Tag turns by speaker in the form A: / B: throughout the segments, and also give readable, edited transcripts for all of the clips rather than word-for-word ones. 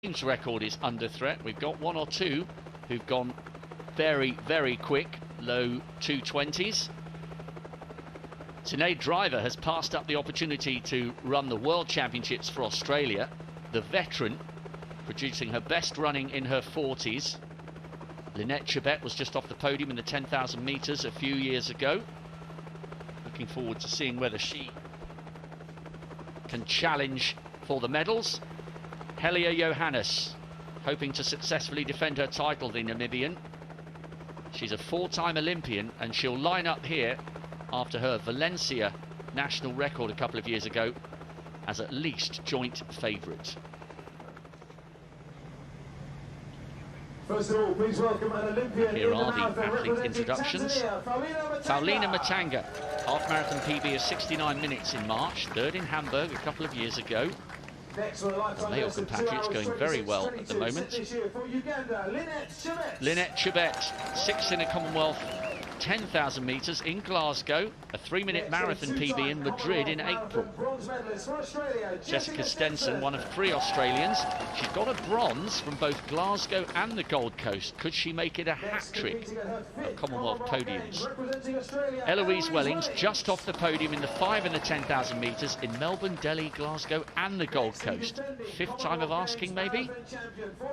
A: record is under threat. We've got one or two who've gone very, very quick, low 220s. Sinead Driver has passed up the opportunity to run the World Championships for Australia. The veteran, producing her best running in her 40s. Lynette Chebet was just off the podium in the 10,000 metres a few years ago. Looking forward to seeing whether she can challenge for the medals. Helalia Johannes, hoping to successfully defend her title, the Namibian. She's a four-time Olympian, and she'll line up here after her Valencia national record a couple of years ago as at least joint favourite.
B: First of all, please welcome an Olympian.
A: Here are the athlete introductions. Paulina Matanga, half marathon PB of 69 minutes in March, third in Hamburg a couple of years ago. Male compatriots going very well at the moment. Lynette Chebet, sixth in a Commonwealth 10,000 metres in Glasgow, a 3-minute marathon PB in Madrid in April. Jessica Stenson, one of 3 Australians. She's got a bronze from both Glasgow and the Gold Coast. Could she make it a hat-trick of Commonwealth podiums? Eloise Wellings just off the podium in the 5 and the 10,000 metres in Melbourne, Delhi, Glasgow and the Gold Coast. 5th time of asking, maybe?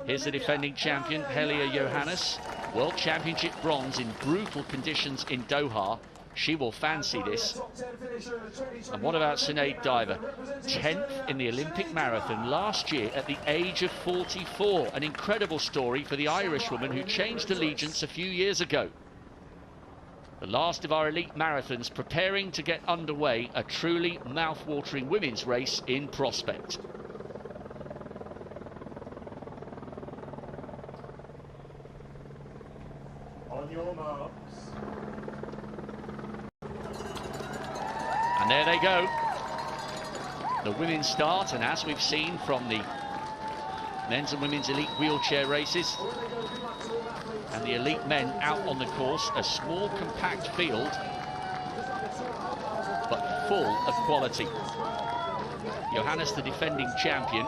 A: Here's the defending champion, Helalia Johannes. World Championship bronze in brutal conditions in Doha. She will fancy this. And what about Sinead Driver? 10th in the Olympic marathon last year at the age of 44. An incredible story for the Irishwoman who changed allegiance a few years ago. The last of our elite marathons preparing to get underway, a truly mouth-watering women's race in prospect.
B: On your marks.
A: And there they go. The women's start, and as we've seen from the men's and women's elite wheelchair races and the elite men out on the course, a small compact field but full of quality. Johannes, the defending champion,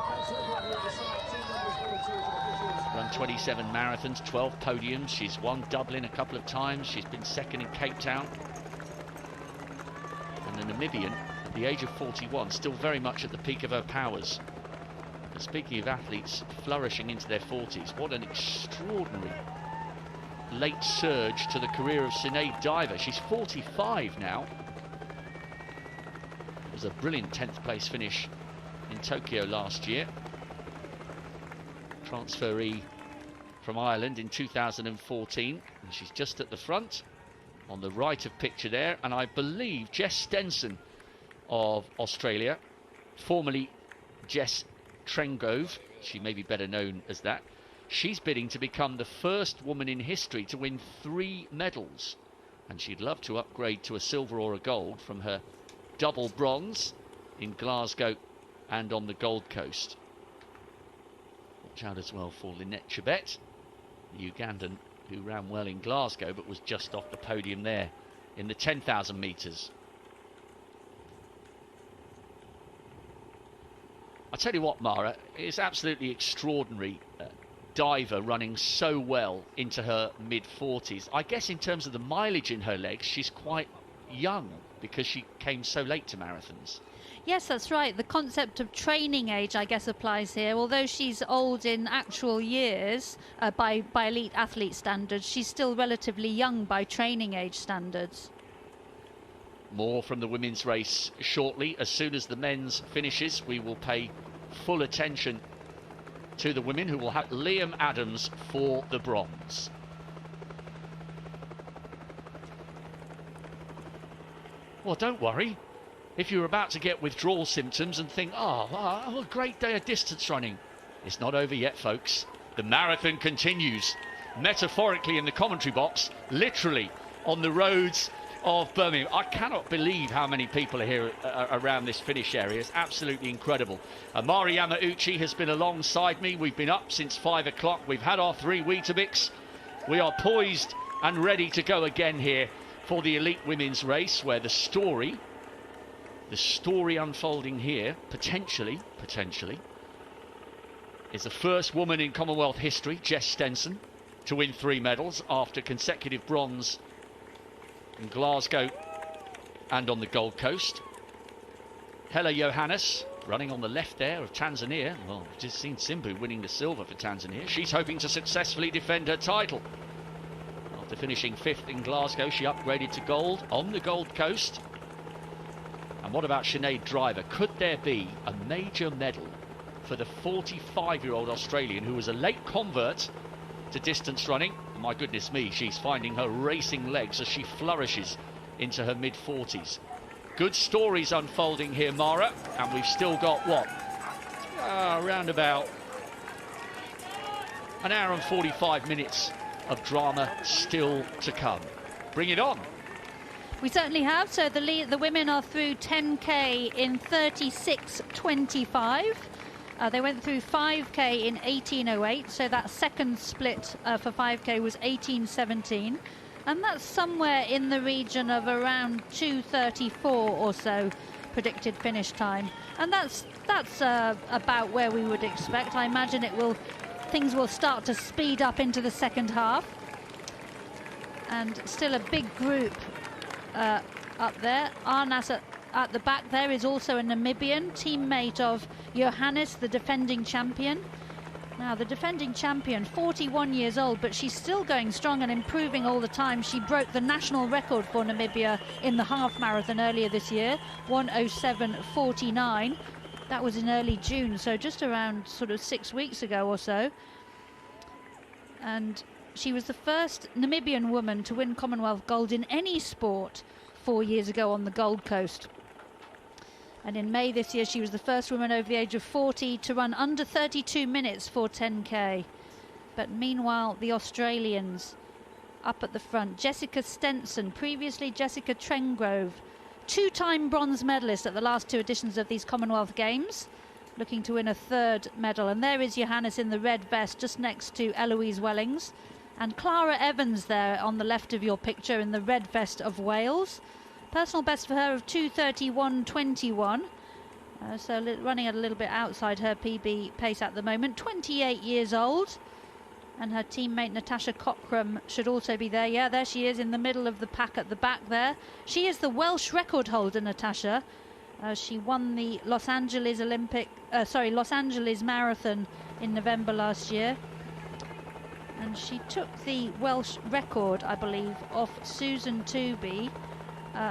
A: run 27 marathons, 12 podiums. She's won Dublin a couple of times. She's been second in Cape Town. And the Namibian, at the age of 41, still very much at the peak of her powers. And speaking of athletes flourishing into their 40s, what an extraordinary late surge to the career of Sinead Driver. She's 45 now. It was a brilliant 10th place finish in Tokyo last year. Transferee from Ireland in 2014, and she's just at the front on the right of picture there. And I believe Jess Stenson of Australia, formerly Jess Trengove, she may be better known as that, she's bidding to become the first woman in history to win 3 medals, and she'd love to upgrade to a silver or a gold from her double bronze in Glasgow and on the Gold Coast. Watch out as well for Lynette Chebet, the Ugandan who ran well in Glasgow but was just off the podium there in the 10,000 metres. I tell you what, Mara, it's absolutely extraordinary. Diver running so well into her mid-40s. I guess in terms of the mileage in her legs, she's quite young because she came so late to marathons.
C: Yes, that's right. The concept of training age, I guess, applies here. Although she's old in actual years by elite athlete standards, she's still relatively young by training age standards.
A: More from the women's race shortly. As soon as the men's finishes, we will pay full attention to the women, who will have Liam Adams for the bronze. Well, don't worry. If you're about to get withdrawal symptoms and think, oh, a great day of distance running, it's not over yet, folks. The marathon continues, metaphorically in the commentary box, literally on the roads of Birmingham. I cannot believe how many people are here around this finish area. It's absolutely incredible. Margaret Muriuki has been alongside me. We've been up since 5 o'clock. We've had our 3 Weetabix. We are poised and ready to go again here for the elite women's race, where the story unfolding here, potentially, is the first woman in Commonwealth history, Jess Stenson, to win 3 medals after consecutive bronze in Glasgow and on the Gold Coast. Helalia Johannes running on the left there of Tanzania. Well, we've just seen Simbu winning the silver for Tanzania. She's hoping to successfully defend her title. After finishing 5th in Glasgow, she upgraded to gold on the Gold Coast. And what about Sinead Driver? Could there be a major medal for the 45-year-old Australian who was a late convert to distance running? My goodness me, she's finding her racing legs as she flourishes into her mid-40s. Good stories unfolding here, Mara, and we've still got, what, around about an hour and 45 minutes of drama still to come. Bring it on.
C: We certainly have. So the women are through 10k in 36.25. They went through 5k in 18.08, so that second split for 5k was 18.17, and that's somewhere in the region of around 2:34 or so predicted finish time, and that's about where we would expect. I imagine things will start to speed up into the second half, and still a big group up there. Arnas at the back there is also a Namibian, teammate of Johannes, the defending champion. Now, the defending champion, 41 years old, but she's still going strong and improving all the time. She broke the national record for Namibia in the half marathon earlier this year, 1:07.49. That was in early June, so just around sort of 6 weeks ago or so. And she was the first Namibian woman to win Commonwealth gold in any sport 4 years ago on the Gold Coast. And in May this year, she was the first woman over the age of 40 to run under 32 minutes for 10k. But meanwhile, the Australians up at the front. Jessica Stenson, previously Jessica Trengove, 2-time bronze medalist at the last 2 editions of these Commonwealth Games, looking to win a 3rd medal. And there is Johannes in the red vest, just next to Eloise Wellings. And Clara Evans there on the left of your picture in the red vest of Wales. Personal best for her of 2:31.21. So running at a little bit outside her PB pace at the moment. 28 years old. And her teammate Natasha Cockram should also be there. Yeah, there she is in the middle of the pack at the back there. She is the Welsh record holder, Natasha. She won the Los Angeles Marathon in November last year. And she took the Welsh record, I believe, off Susan Tooby,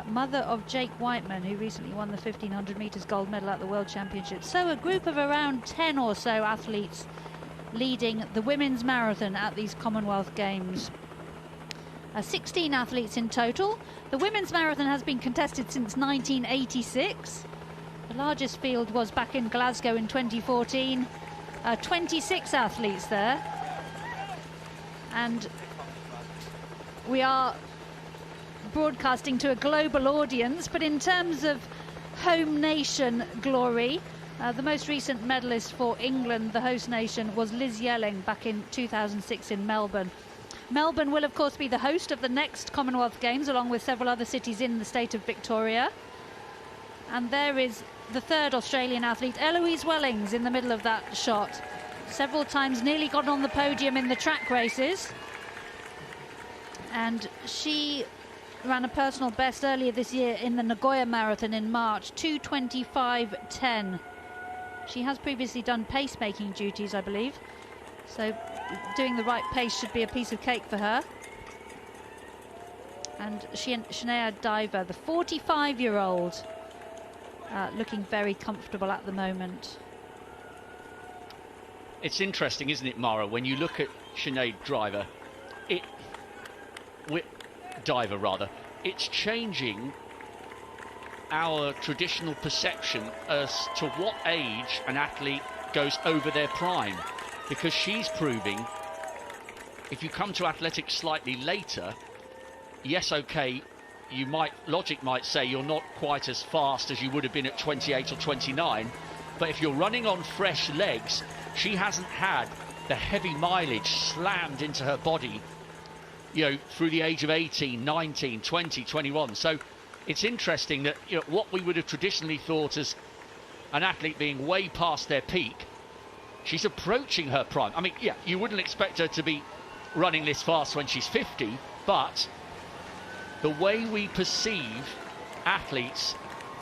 C: mother of Jake Whiteman, who recently won the 1500 metres gold medal at the World Championships. So a group of around 10 or so athletes leading the women's marathon at these Commonwealth Games. 16 athletes in total. The women's marathon has been contested since 1986. The largest field was back in Glasgow in 2014. 26 athletes there. And we are broadcasting to a global audience, but in terms of home nation glory, the most recent medalist for England, the host nation, was Liz Yelling back in 2006 in Melbourne. Melbourne will of course be the host of the next Commonwealth Games, along with several other cities in the state of Victoria. And there is the 3rd Australian athlete, Eloise Wellings, in the middle of that shot. Several times nearly got on the podium in the track races, and she ran a personal best earlier this year in the Nagoya Marathon in March, 2:25.10. She has previously done pacemaking duties, I believe, so doing the right pace should be a piece of cake for her. And Sinead Driver, the 45-year-old, looking very comfortable at the moment.
A: It's interesting, isn't it, Mara, when you look at Sinead Driver, it's changing our traditional perception as to what age an athlete goes over their prime, because she's proving if you come to athletics slightly later, yes, okay, logic might say you're not quite as fast as you would have been at 28 or 29, but if you're running on fresh legs, she hasn't had the heavy mileage slammed into her body, you know, through the age of 18, 19, 20, 21. So it's interesting that, you know, what we would have traditionally thought as an athlete being way past their peak, she's approaching her prime. I mean, yeah, you wouldn't expect her to be running this fast when she's 50, but the way we perceive athletes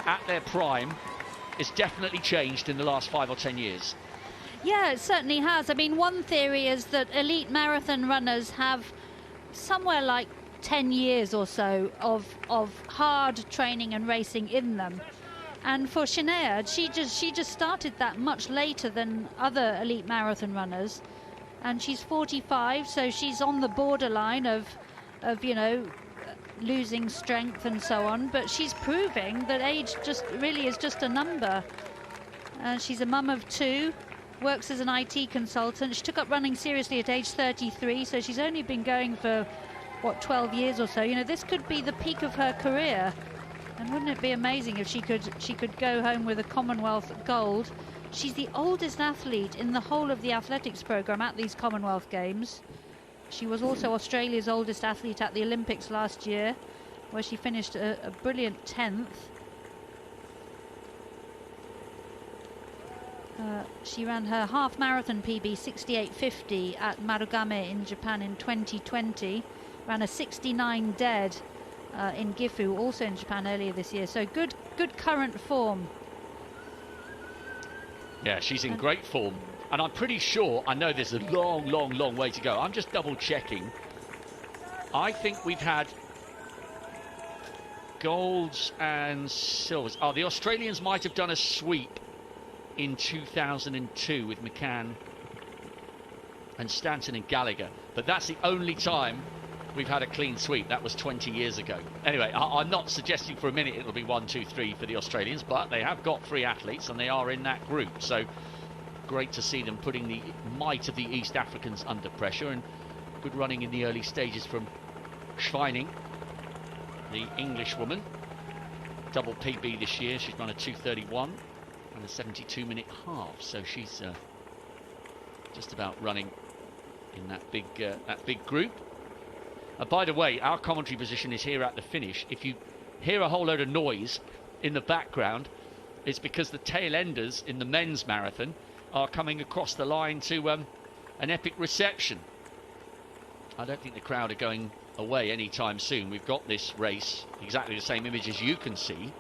A: at their prime is definitely changed in the last 5 or 10 years.
C: Yeah, it certainly has. I mean, one theory is that elite marathon runners have somewhere like 10 years or so of hard training and racing in them. And for Shania, she just started that much later than other elite marathon runners. And she's 45, so she's on the borderline of you know, losing strength and so on. But she's proving that age just really is just a number. She's a mum of 2, works as an IT consultant. She took up running seriously at age 33, so she's only been going for, what, 12 years or so. You know, this could be the peak of her career. And wouldn't it be amazing if she could go home with a Commonwealth gold? She's the oldest athlete in the whole of the athletics programme at these Commonwealth Games. She was also Australia's oldest athlete at the Olympics last year, where she finished a brilliant 10th. She ran her half marathon PB 68.50 at Marugame in Japan in 2020. Ran a 69 dead in Gifu, also in Japan earlier this year. So good current form.
A: Yeah, she's in great form. And I'm pretty sure, I know there's a long way to go. I'm just double checking. I think we've had golds and silvers. Oh, the Australians might have done a sweep in 2002 with McCann and Stanton and Gallagher. But that's the only time we've had a clean sweep. That was 20 years ago. Anyway, I'm not suggesting for a minute it'll be 1, 2, 3 for the Australians, but they have got 3 athletes and they are in that group. So great to see them putting the might of the East Africans under pressure, and good running in the early stages from Schweining, the English woman. Double PB this year. She's run a 2:31 and a 72-minute half. So she's just about running in that big group. By the way, our commentary position is here at the finish. If you hear a whole load of noise in the background, it's because the tail enders in the men's marathon are coming across the line to an epic reception. I don't think the crowd are going away anytime soon. We've got this race, exactly the same images you can see,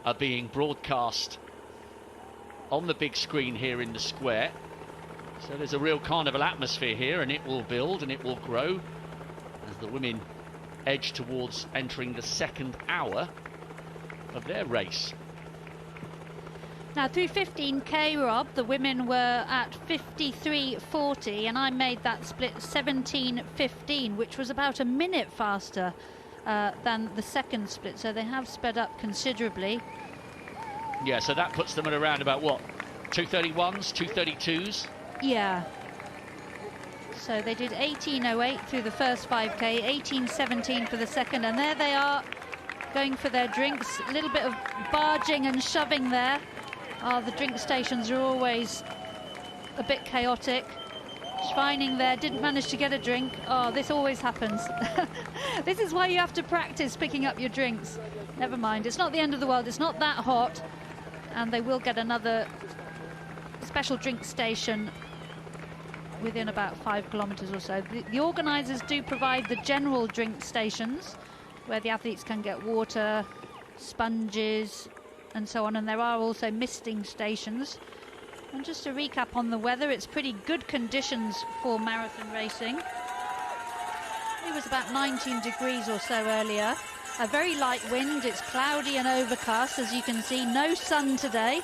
A: are being broadcast on the big screen here in the square. So there's a real carnival atmosphere here, and it will build and it will grow as the women edge towards entering the second hour of their race.
C: Now through 15k, Rob, the women were at 53.40, and I made that split 17.15, which was about a minute faster than the second split, so they have sped up considerably.
A: Yeah, so that puts them at around about what, 2:31s, 2:32s?
C: Yeah. So they did 18.08 through the first 5k, 18.17 for the second, and there they are going for their drinks. A little bit of barging and shoving there. Oh, the drink stations are always a bit chaotic. Schweining there, didn't manage to get a drink. Oh, this always happens. This is why you have to practice picking up your drinks. Never mind, it's not the end of the world, it's not that hot. And they will get another special drink station within about 5 kilometres or so. The organisers do provide the general drink stations where the athletes can get water, sponges and so on, and there are also misting stations. And just to recap on the weather, it's pretty good conditions for marathon racing. It was about 19 degrees or so earlier. A very light wind, it's cloudy and overcast, as you can see. No sun today,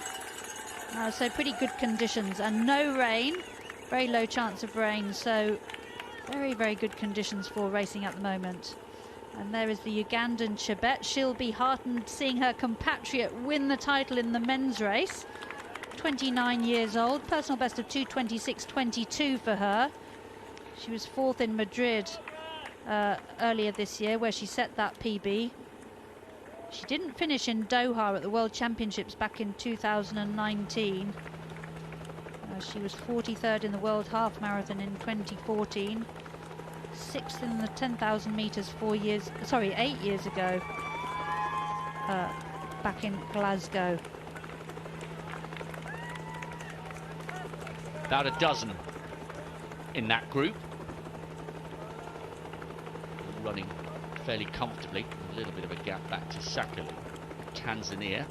C: so pretty good conditions, and no rain, very low chance of rain, so very good conditions for racing at the moment. And there is the Ugandan Chebet. She'll be heartened seeing her compatriot win the title in the men's race. 29 years old, personal best of 2:26.22 for her. She was 4th in Madrid earlier this year, where she set that PB. She didn't finish in Doha at the World Championships back in 2019. She was 43rd in the World Half Marathon in 2014. 6th in the 10,000 metres 8 years ago, back in Glasgow.
A: About a dozen in that group. Running fairly comfortably. A little bit of a gap back to Sakali, Tanzania.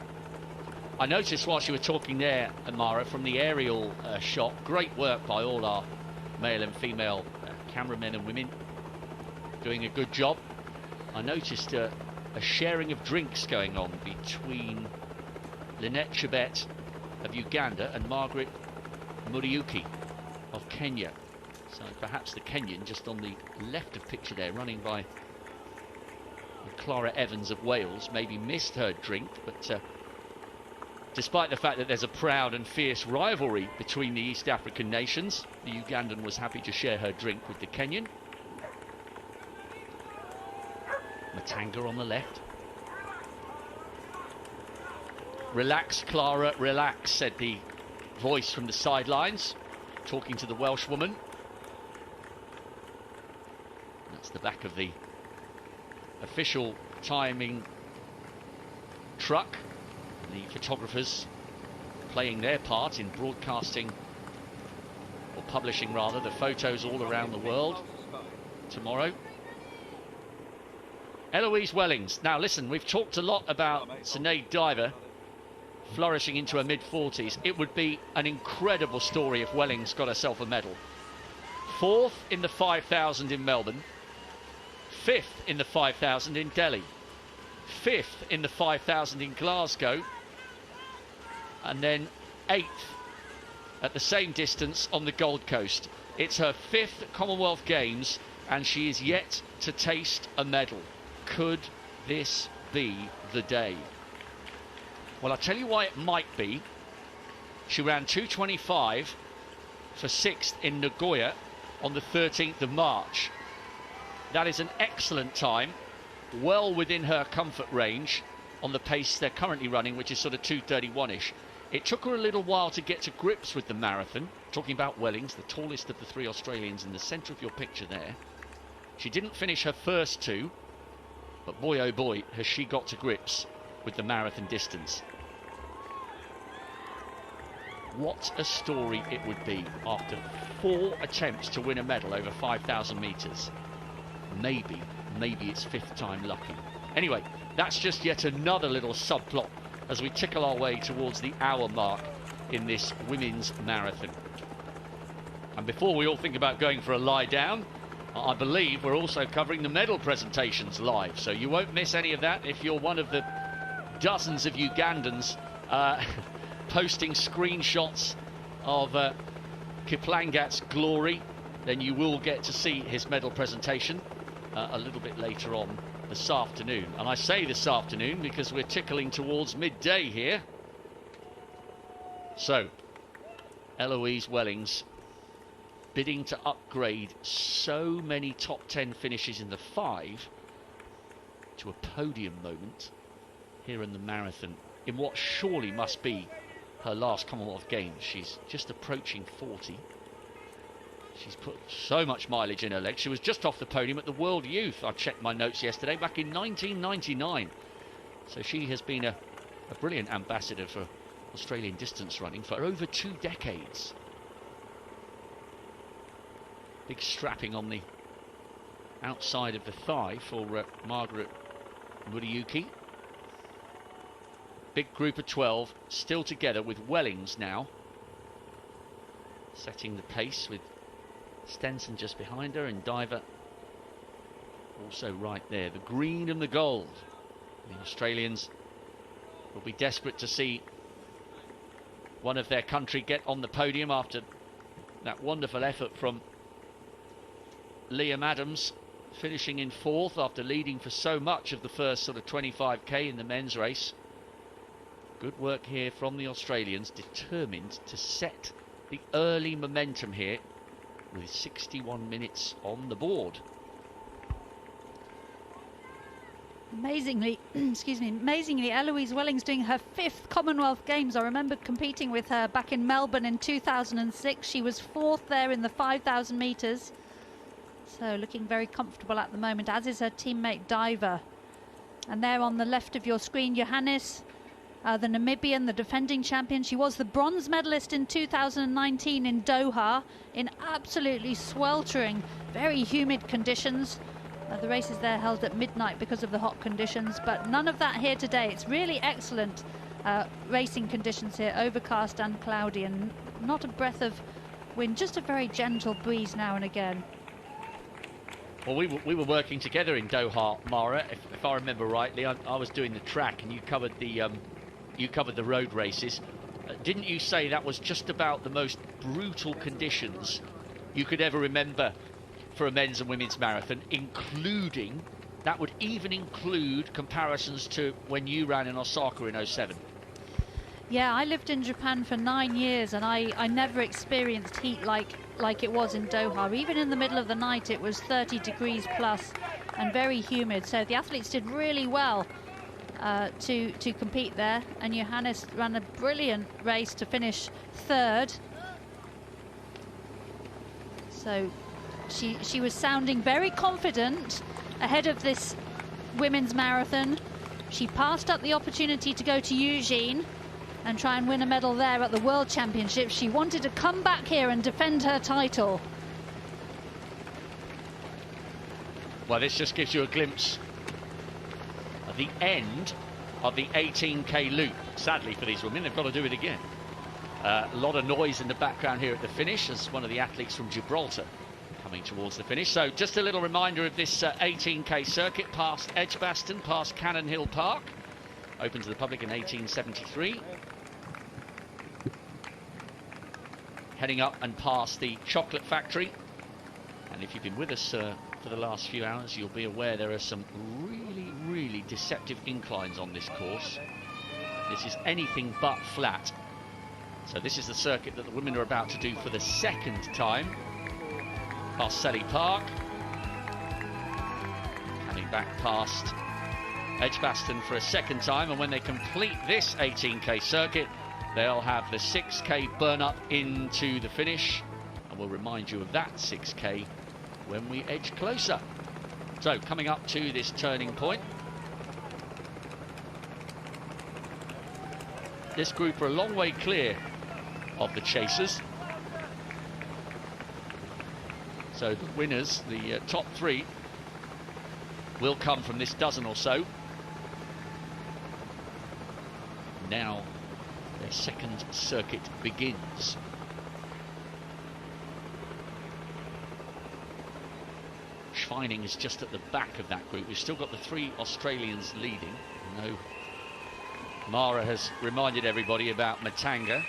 A: I noticed whilst you were talking there, Amara, from the aerial shot, great work by all our male and female cameramen and women, doing a good job. I noticed a sharing of drinks going on between Lynette Chebet of Uganda and Margaret Muriuki of Kenya. So perhaps the Kenyan just on the left of picture there, running by Clara Evans of Wales, maybe missed her drink, but despite the fact that there's a proud and fierce rivalry between the East African nations, the Ugandan was happy to share her drink with the Kenyan. Matanga on the left. Relax, Clara, relax, said the voice from the sidelines, talking to the Welsh woman. That's the back of the official timing truck. The photographers playing their part in broadcasting, or publishing rather, the photos all around the world tomorrow. Eloise Wellings. Now listen, we've talked a lot about Sinead Diver flourishing into her mid-40s. It would be an incredible story if Wellings got herself a medal. 4th in the 5,000 in Melbourne, 5th in the 5,000 in Delhi, 5th in the 5,000 in Glasgow, and then 8th at the same distance on the Gold Coast. It's her 5th Commonwealth Games and she is yet to taste a medal. Could this be the day? Well, I'll tell you why it might be. She ran 2:25 for 6th in Nagoya on the 13th of March. That is an excellent time, well within her comfort range on the pace they're currently running, which is sort of 2:31-ish. It took her a little while to get to grips with the marathon. Talking about Wellings, the tallest of the 3 Australians in the centre of your picture there. She didn't finish her first 2, but boy oh boy has she got to grips with the marathon distance. What a story it would be after 4 attempts to win a medal over 5,000 metres. Maybe it's 5th time lucky. Anyway, that's just yet another little subplot as we tickle our way towards the hour mark in this women's marathon. And before we all think about going for a lie down, I believe we're also covering the medal presentations live, so you won't miss any of that if you're one of the dozens of Ugandans posting screenshots of Kiplangat's glory. Then you will get to see his medal presentation a little bit later on this afternoon. And I say this afternoon because we're tickling towards midday here. So, Eloise Wellings bidding to upgrade so many top 10 finishes in the 5 to a podium moment here in the marathon in what surely must be her last Commonwealth Games. She's just approaching 40. She's put so much mileage in her legs. She was just off the podium at the World Youth, I checked my notes yesterday, back in 1999. So she has been a brilliant ambassador for Australian distance running for over 2 decades. Big strapping on the outside of the thigh for Margaret Muriuki. Big group of 12 still together with Wellings now setting the pace, with Stenson just behind her and Diver also right there. The green and the gold. The Australians will be desperate to see one of their country get on the podium after that wonderful effort from Liam Adams, finishing in 4th after leading for so much of the first sort of 25k in the men's race. Good work here from the Australians, determined to set the early momentum here with 61 minutes on the board.
C: Amazingly, amazingly, Eloise Wellings doing her 5th Commonwealth Games. I remember competing with her back in Melbourne in 2006. She was 4th there in the 5,000 metres. So looking very comfortable at the moment, as is her teammate Diver. And there on the left of your screen, Johannes the Namibian, the defending champion. She was the bronze medalist in 2019 in Doha in absolutely sweltering, very humid conditions. The race is there held at midnight because of the hot conditions, but none of that here today. It's really excellent racing conditions here, overcast and cloudy, and not a breath of wind, just a very gentle breeze now and again.
A: Well, we were working together in Doha, Mara. If I remember rightly, I was doing the track, and you covered the road races. Didn't you say that was just about the most brutal conditions you could ever remember for a men's and women's marathon, including, that would even include comparisons to when you ran in Osaka in 07?
C: Yeah, I lived in Japan for 9 years, and I never experienced heat like it was in Doha. Even in the middle of the night, it was 30 degrees plus and very humid. So the athletes did really well to compete there, and Johannes ran a brilliant race to finish 3rd. So she was sounding very confident ahead of this women's marathon. She passed up the opportunity to go to Eugene and try and win a medal there at the World Championships. She wanted to come back here and defend her title.
A: Well, this just gives you a glimpse at the end of the 18k loop. Sadly for these women, they've got to do it again. A lot of noise in the background here at the finish as one of the athletes from Gibraltar coming towards the finish. So just a little reminder of this 18k circuit, past Edgbaston, past Cannon Hill Park. Opened to the public in 1873. Heading up and past the chocolate factory. And if you've been with us for the last few hours, you'll be aware there are some really deceptive inclines on this course. This is anything but flat. So this is the circuit that the women are about to do for the second time. Past Selly Park. Coming back past Edgbaston for a second time, and when they complete this 18k circuit, they'll have the 6k burn up into the finish, and we'll remind you of that 6k when we edge closer. So coming up to this turning point, this group are a long way clear of the chasers. So the winners, the top 3, will come from this dozen or so. Now their second circuit begins. Schweining is just at the back of that group. We've still got the 3 Australians leading. No, Mara has reminded everybody about Matanga,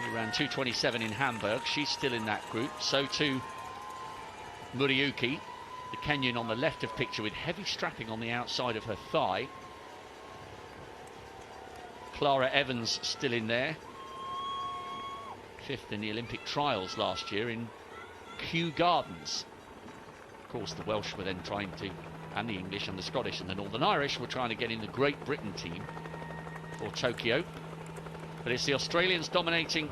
A: who ran 2:27 in Hamburg. She's still in that group. So too Muriuki, the Kenyan on the left of picture with heavy strapping on the outside of her thigh. Clara Evans still in there, 5th in the Olympic trials last year in Kew Gardens. Of course, the Welsh were then trying to, and the English and the Scottish and the Northern Irish were trying to get in the Great Britain team for Tokyo. But it's the Australians dominating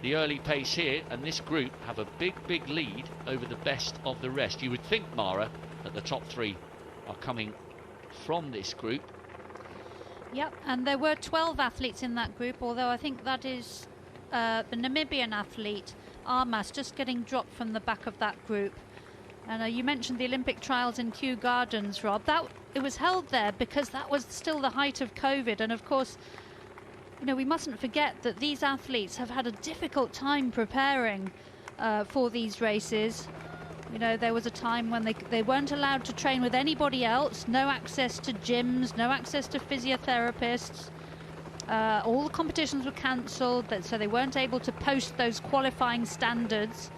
A: the early pace here, and this group have a big lead over the best of the rest. You would think, Mara, that the top 3 are coming from this group.
C: Yep, and there were 12 athletes in that group, although I think that is the Namibian athlete, Armas, just getting dropped from the back of that group. And you mentioned the Olympic trials in Kew Gardens, Rob. It was held there because that was still the height of COVID, and of course, you know, we mustn't forget that these athletes have had a difficult time preparing for these races. You know, there was a time when they weren't allowed to train with anybody else, no access to gyms, no access to physiotherapists. All the competitions were cancelled, so they weren't able to post those qualifying standards.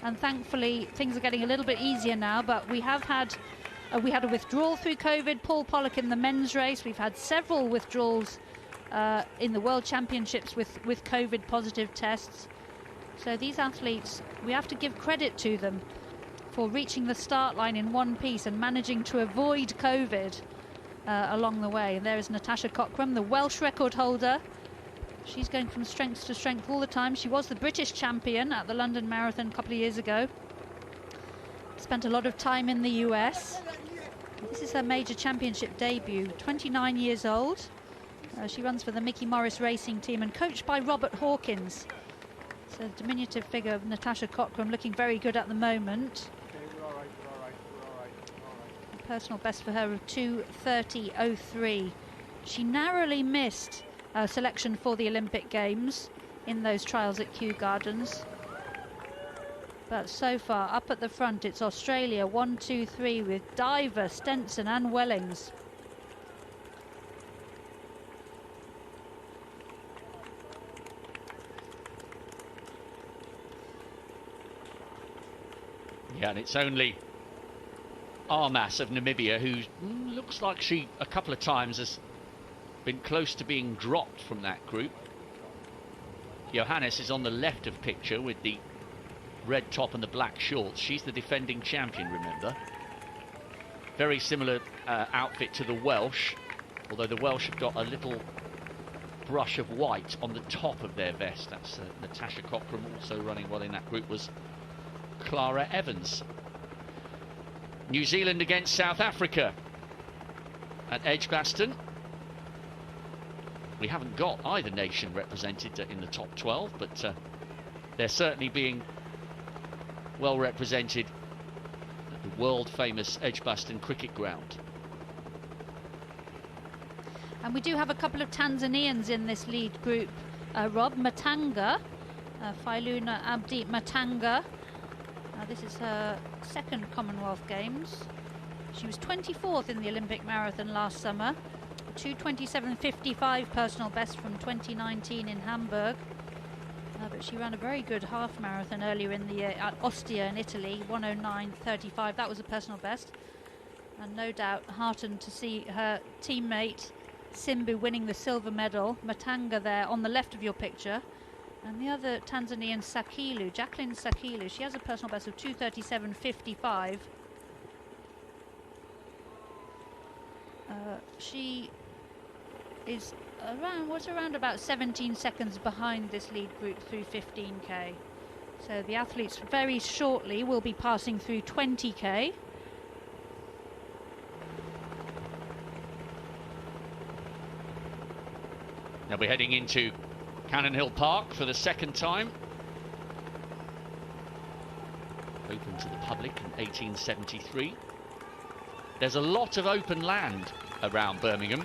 C: And thankfully, things are getting a little bit easier now, but we have had we had a withdrawal through COVID. Paul Pollock in the men's race. We've had several withdrawals in the World Championships with COVID positive tests. So these athletes, we have to give credit to them for reaching the start line in one piece and managing to avoid COVID along the way. And there is Natasha Cockram, the Welsh record holder. She's going from strength to strength all the time. She was the British champion at the London Marathon a couple of years ago. Spent a lot of time in the US. This is her major championship debut. 29 years old. She runs for the Mickey Morris Racing Team and coached by Robert Hawkins. So the diminutive figure of Natasha Cockram looking very good at the moment. A personal best for her of 2:30.03. She narrowly missed selection for the Olympic Games in those trials at Kew Gardens. But so far, up at the front, it's Australia 1, 2, 3 with Diver, Stenson and Wellings.
A: Yeah, and it's only Armas of Namibia who looks like she a couple of times has been close to being dropped from that group. Johannes is on the left of picture with the red top and the black shorts. She's the defending champion, remember. Very similar outfit to the Welsh, although the Welsh have got a little brush of white on the top of their vest. That's Natasha Cockram. Also running well in that group was Clara Evans. New Zealand against South Africa at Edgbaston. We haven't got either nation represented in the top 12, but they're certainly being well represented at the world famous Edgbaston cricket ground.
C: And we do have a couple of Tanzanians in this lead group, Rob Matanga, Failuna Abdi Matanga. This is her second Commonwealth Games. She was 24th in the Olympic marathon last summer. 2:27.55 personal best from 2019 in Hamburg. But she ran a very good half marathon earlier in the year at Ostia in Italy, 1:09.35. That was a personal best. And no doubt heartened to see her teammate Simbu winning the silver medal. Matanga there on the left of your picture. And the other Tanzanian, Sakilu, Jacqueline Sakilu, she has a personal best of 2:37.55. She is around about 17 seconds behind this lead group through 15k. So the athletes very shortly will be passing through 20k.
A: Now we're heading into Cannon Hill Park for the second time. Open to the public in 1873. There's a lot of open land around Birmingham,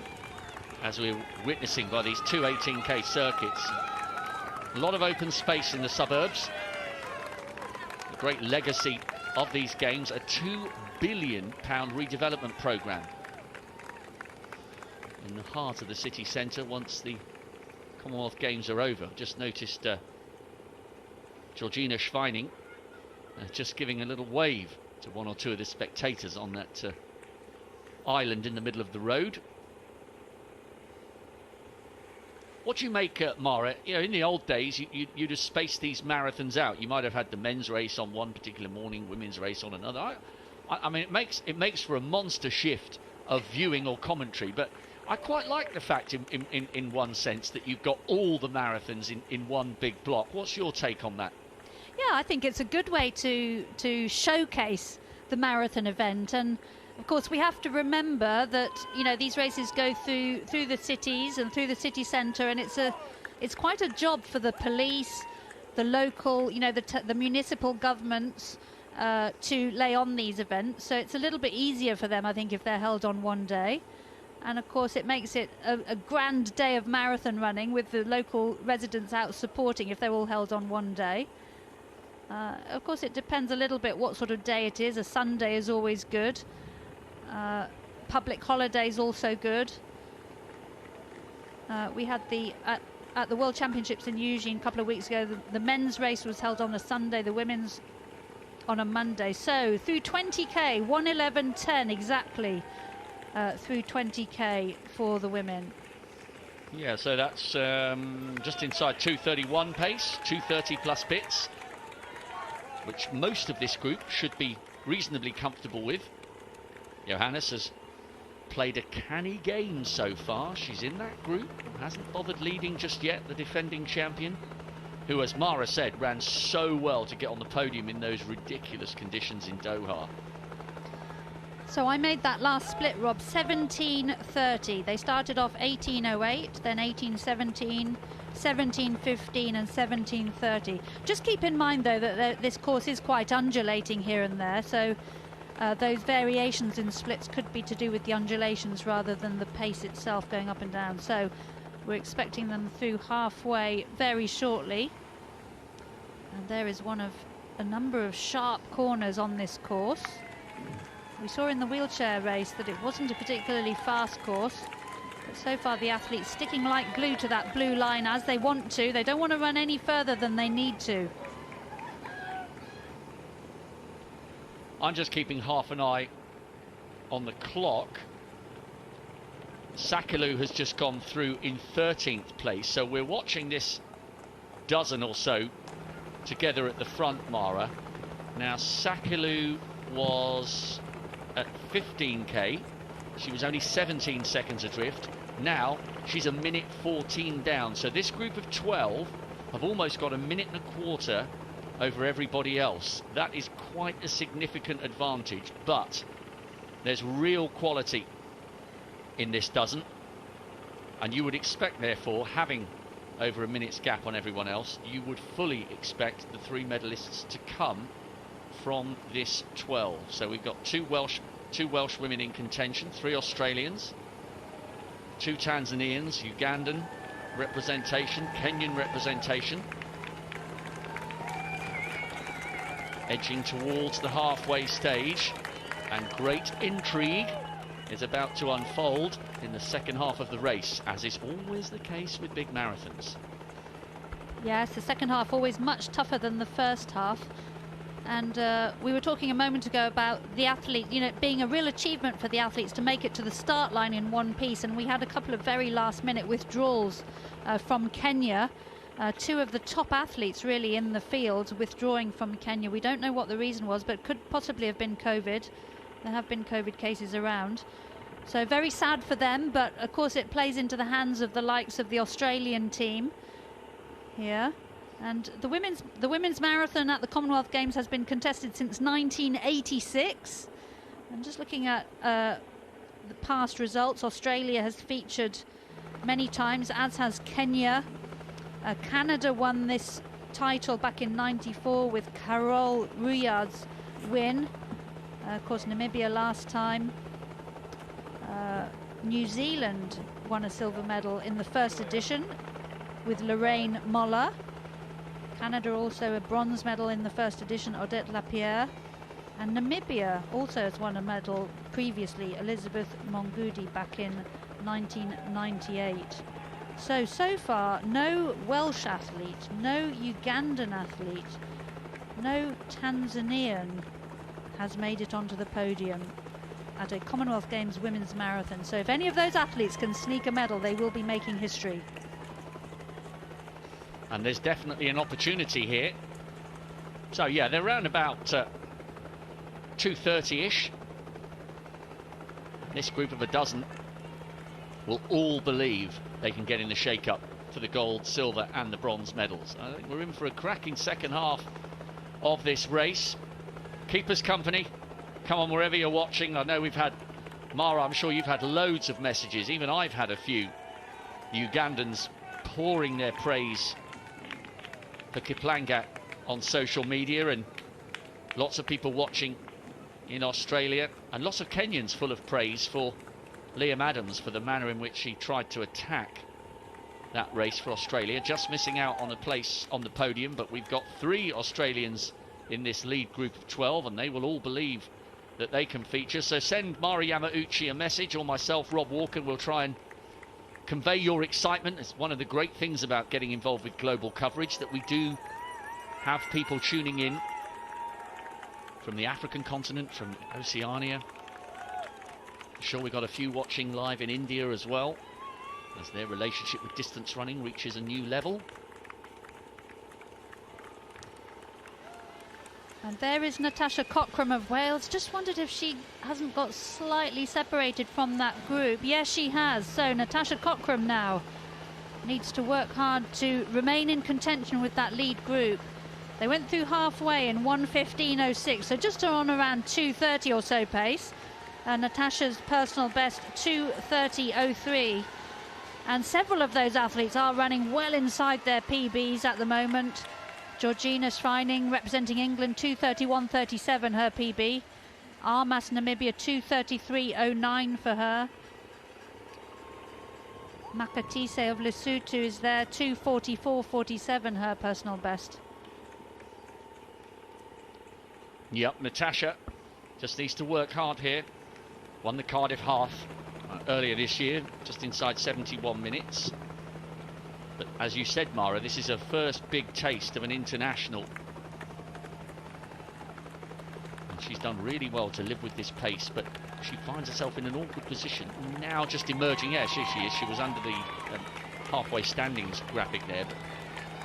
A: as we're witnessing by these two 18k circuits. A lot of open space in the suburbs. The great legacy of these games, a £2 billion redevelopment programme in the heart of the city centre once the Commonwealth Games are over. Just noticed Georgina Schweining just giving a little wave to one or two of the spectators on that island in the middle of the road. What do you make, Mara? You know, in the old days, you'd have spaced these marathons out. You might have had the men's race on one particular morning, women's race on another. I mean, it makes for a monster shift of viewing or commentary, but I quite like the fact, in one sense, that you've got all the marathons in one big block. What's your take on that?
C: Yeah, I think it's a good way to showcase the marathon event. And of course, we have to remember that, you know, these races go through the cities and through the city centre, and it's quite a job for the police, the local, you know, the municipal governments to lay on these events. So it's a little bit easier for them, I think, if they're held on one day. And of course, it makes it a grand day of marathon running with the local residents out supporting if they're all held on one day. Of course, it depends a little bit what sort of day it is. A Sunday is always good. Public holidays also good. We had at the World Championships in Eugene a couple of weeks ago, the men's race was held on a Sunday, the women's on a Monday. So through 20k, 1:11.10 exactly through 20k for the women.
A: Yeah, so that's just inside 2:31 pace, 2:30 plus bits, which most of this group should be reasonably comfortable with. Johannes has played a canny game so far. She's in that group, hasn't bothered leading just yet, the defending champion, who, as Mara said, ran so well to get on the podium in those ridiculous conditions in Doha.
C: So I made that last split, Rob, 17:30. They started off 18:08, then 18:17, 17:15 and 17:30. Just keep in mind, though, that this course is quite undulating here and there, so those variations in splits could be to do with the undulations rather than the pace itself going up and down. So we're expecting them through halfway very shortly. And there is one of a number of sharp corners on this course. We saw in the wheelchair race that it wasn't a particularly fast course, but so far the athletes sticking like glue to that blue line as they want to. They don't want to run any further than they need to.
A: I'm just keeping half an eye on the clock. Sakhalou has just gone through in 13th place, so we're watching this dozen or so together at the front, Mara. Now Sakhalou was at 15k, she was only 17 seconds adrift. Now she's a minute 14 down, so this group of 12 have almost got a minute and a quarter over everybody else. That is quite a significant advantage, but there's real quality in this dozen, and you would expect, therefore, having over a minute's gap on everyone else, you would fully expect the 3 medalists to come from this 12. So we've got two Welsh women in contention, 3 Australians, 2 Tanzanians, Ugandan representation, Kenyan representation. Edging towards the halfway stage, and great intrigue is about to unfold in the second half of the race, as is always the case with big marathons.
C: Yes, the second half always much tougher than the first half. And we were talking a moment ago about the athlete, you know, it being a real achievement for the athletes to make it to the start line in one piece. And we had a couple of very last minute withdrawals from Kenya. 2 of the top athletes really in the field withdrawing from Kenya. We don't know what the reason was, but could possibly have been COVID. There have been COVID cases around. So very sad for them, but of course it plays into the hands of the likes of the Australian team here. And the women's marathon at the Commonwealth Games has been contested since 1986. And just looking at the past results, Australia has featured many times, as has Kenya. Canada won this title back in '94 with Carol Ruyard's win. Of course, Namibia last time. New Zealand won a silver medal in the first edition with Lorraine Moller. Canada also a bronze medal in the first edition, Odette Lapierre. And Namibia also has won a medal previously, Elizabeth Mongudi, back in 1998. So far, no Welsh athlete, no Ugandan athlete, no Tanzanian has made it onto the podium at a Commonwealth Games women's marathon. So if any of those athletes can sneak a medal, they will be making history.
A: And there's definitely an opportunity here. So yeah, they're around about 2:30-ish. This group of a dozen will all believe they can get in the shake-up for the gold, silver and the bronze medals. I think we're in for a cracking second half of this race. Keep us company. Come on, wherever you're watching. I know we've had, Mara, I'm sure you've had loads of messages. Even I've had a few. Ugandans pouring their praise for Kiplangat on social media, and lots of people watching in Australia, and lots of Kenyans full of praise for Liam Adams for the manner in which he tried to attack that race for Australia. Just missing out on a place on the podium, but we've got 3 Australians in this lead group of 12, and they will all believe that they can feature. So send Mari Yamauchi a message, or myself, Rob Walker, will try and convey your excitement. It's one of the great things about getting involved with global coverage, that we do have people tuning in from the African continent, from Oceania. I'm sure we've got a few watching live in India as well, as their relationship with distance running reaches a new level.
C: And there is Natasha Cockram of Wales. Just wondered if she hasn't got slightly separated from that group. Yes, she has. So Natasha Cockram now needs to work hard to remain in contention with that lead group. They went through halfway in 1:15.06, so just on around 2:30 or so pace. Natasha's personal best 2:30.03, and several of those athletes are running well inside their PBs at the moment. Georgina Schreining representing England, 2:31.37 her PB. Armas Namibia 2:33.09 for her. Makatise of Lesotho is there, 2:44.47 her personal best.
A: Yep, Natasha just needs to work hard here. Won the Cardiff half earlier this year, just inside 71 minutes. But as you said, Mara, this is her first big taste of an international. And she's done really well to live with this pace, but she finds herself in an awkward position. Now just emerging. Yeah, she is. She was under the halfway standings graphic there, but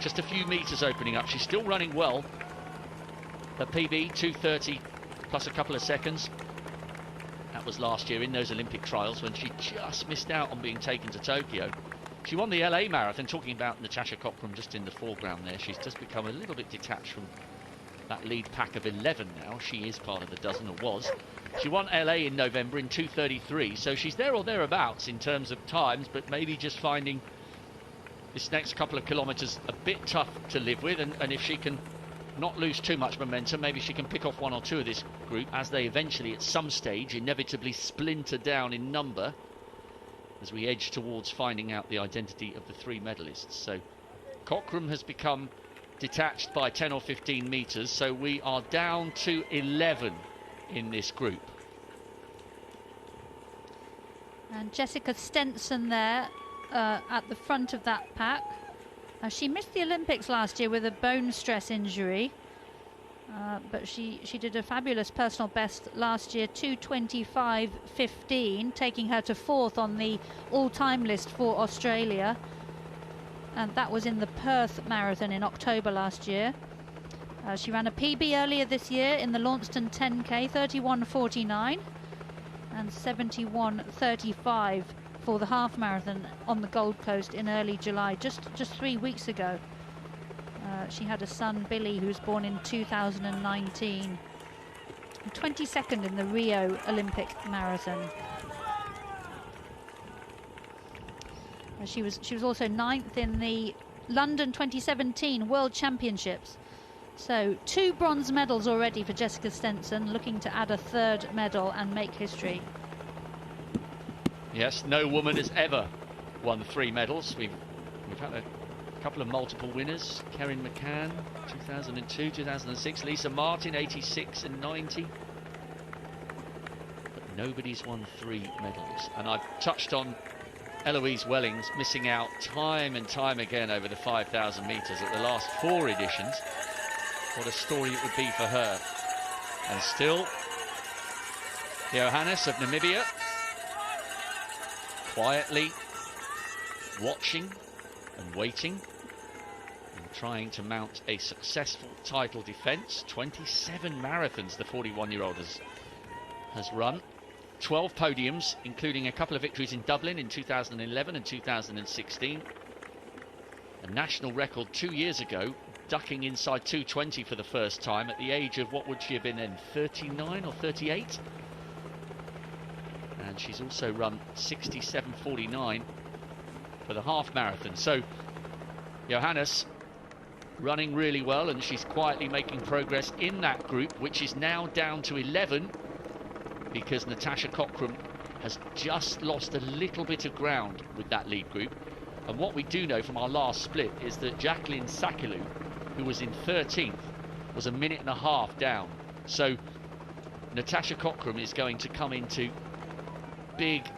A: just a few metres opening up. She's still running well. Her PB, 2:30 plus a couple of seconds. That was last year in those Olympic trials when she just missed out on being taken to Tokyo. She won the LA Marathon. Talking about Natasha Cockram just in the foreground there, she's just become a little bit detached from that lead pack of 11 now. She is part of the dozen, or was. She won LA in November in 2:33, so she's there or thereabouts in terms of times, but maybe just finding this next couple of kilometres a bit tough to live with, and if she can not lose too much momentum, maybe she can pick off one or two of this group as they eventually at some stage inevitably splinter down in number as we edge towards finding out the identity of the three medalists. So Cockram has become detached by 10 or 15 metres, so we are down to 11 in this group.
C: And Jessica Stenson there at the front of that pack. She missed the Olympics last year with a bone stress injury, but she did a fabulous personal best last year, 2:25.15, taking her to 4th on the all-time list for Australia, and that was in the Perth Marathon in October last year. She ran a PB earlier this year in the Launceston 10K, 31:49, and 71:35 for the half marathon on the Gold Coast in early July, just 3 weeks ago. She had a son, Billy, who was born in 2019, and 22nd in the Rio Olympic Marathon. She was also 9th in the London 2017 World Championships. So 2 bronze medals already for Jessica Stenson, looking to add a 3rd medal and make history.
A: Yes, no woman has ever won 3 medals. We've had a couple of multiple winners. Kerrin McCann, 2002, 2006. Lisa Martin, 86 and 90. But nobody's won 3 medals. And I've touched on Eloise Wellings missing out time and time again over the 5,000 metres at the last 4 editions. What a story it would be for her. And still, Johannes of Namibia, quietly watching and waiting and trying to mount a successful title defence. 27 marathons the 41-year-old has run. 12 podiums, including a couple of victories in Dublin in 2011 and 2016. A national record 2 years ago, ducking inside 2:20 for the first time at the age of, what would she have been then, 39 or 38? And she's also run 67:49 for the half marathon. So Johannes running really well, and she's quietly making progress in that group, which is now down to 11 because Natasha Cockram has just lost a little bit of ground with that lead group. And what we do know from our last split is that Jacqueline Sakilu, who was in 13th, was a minute and a half down. So Natasha Cockram is going to come into big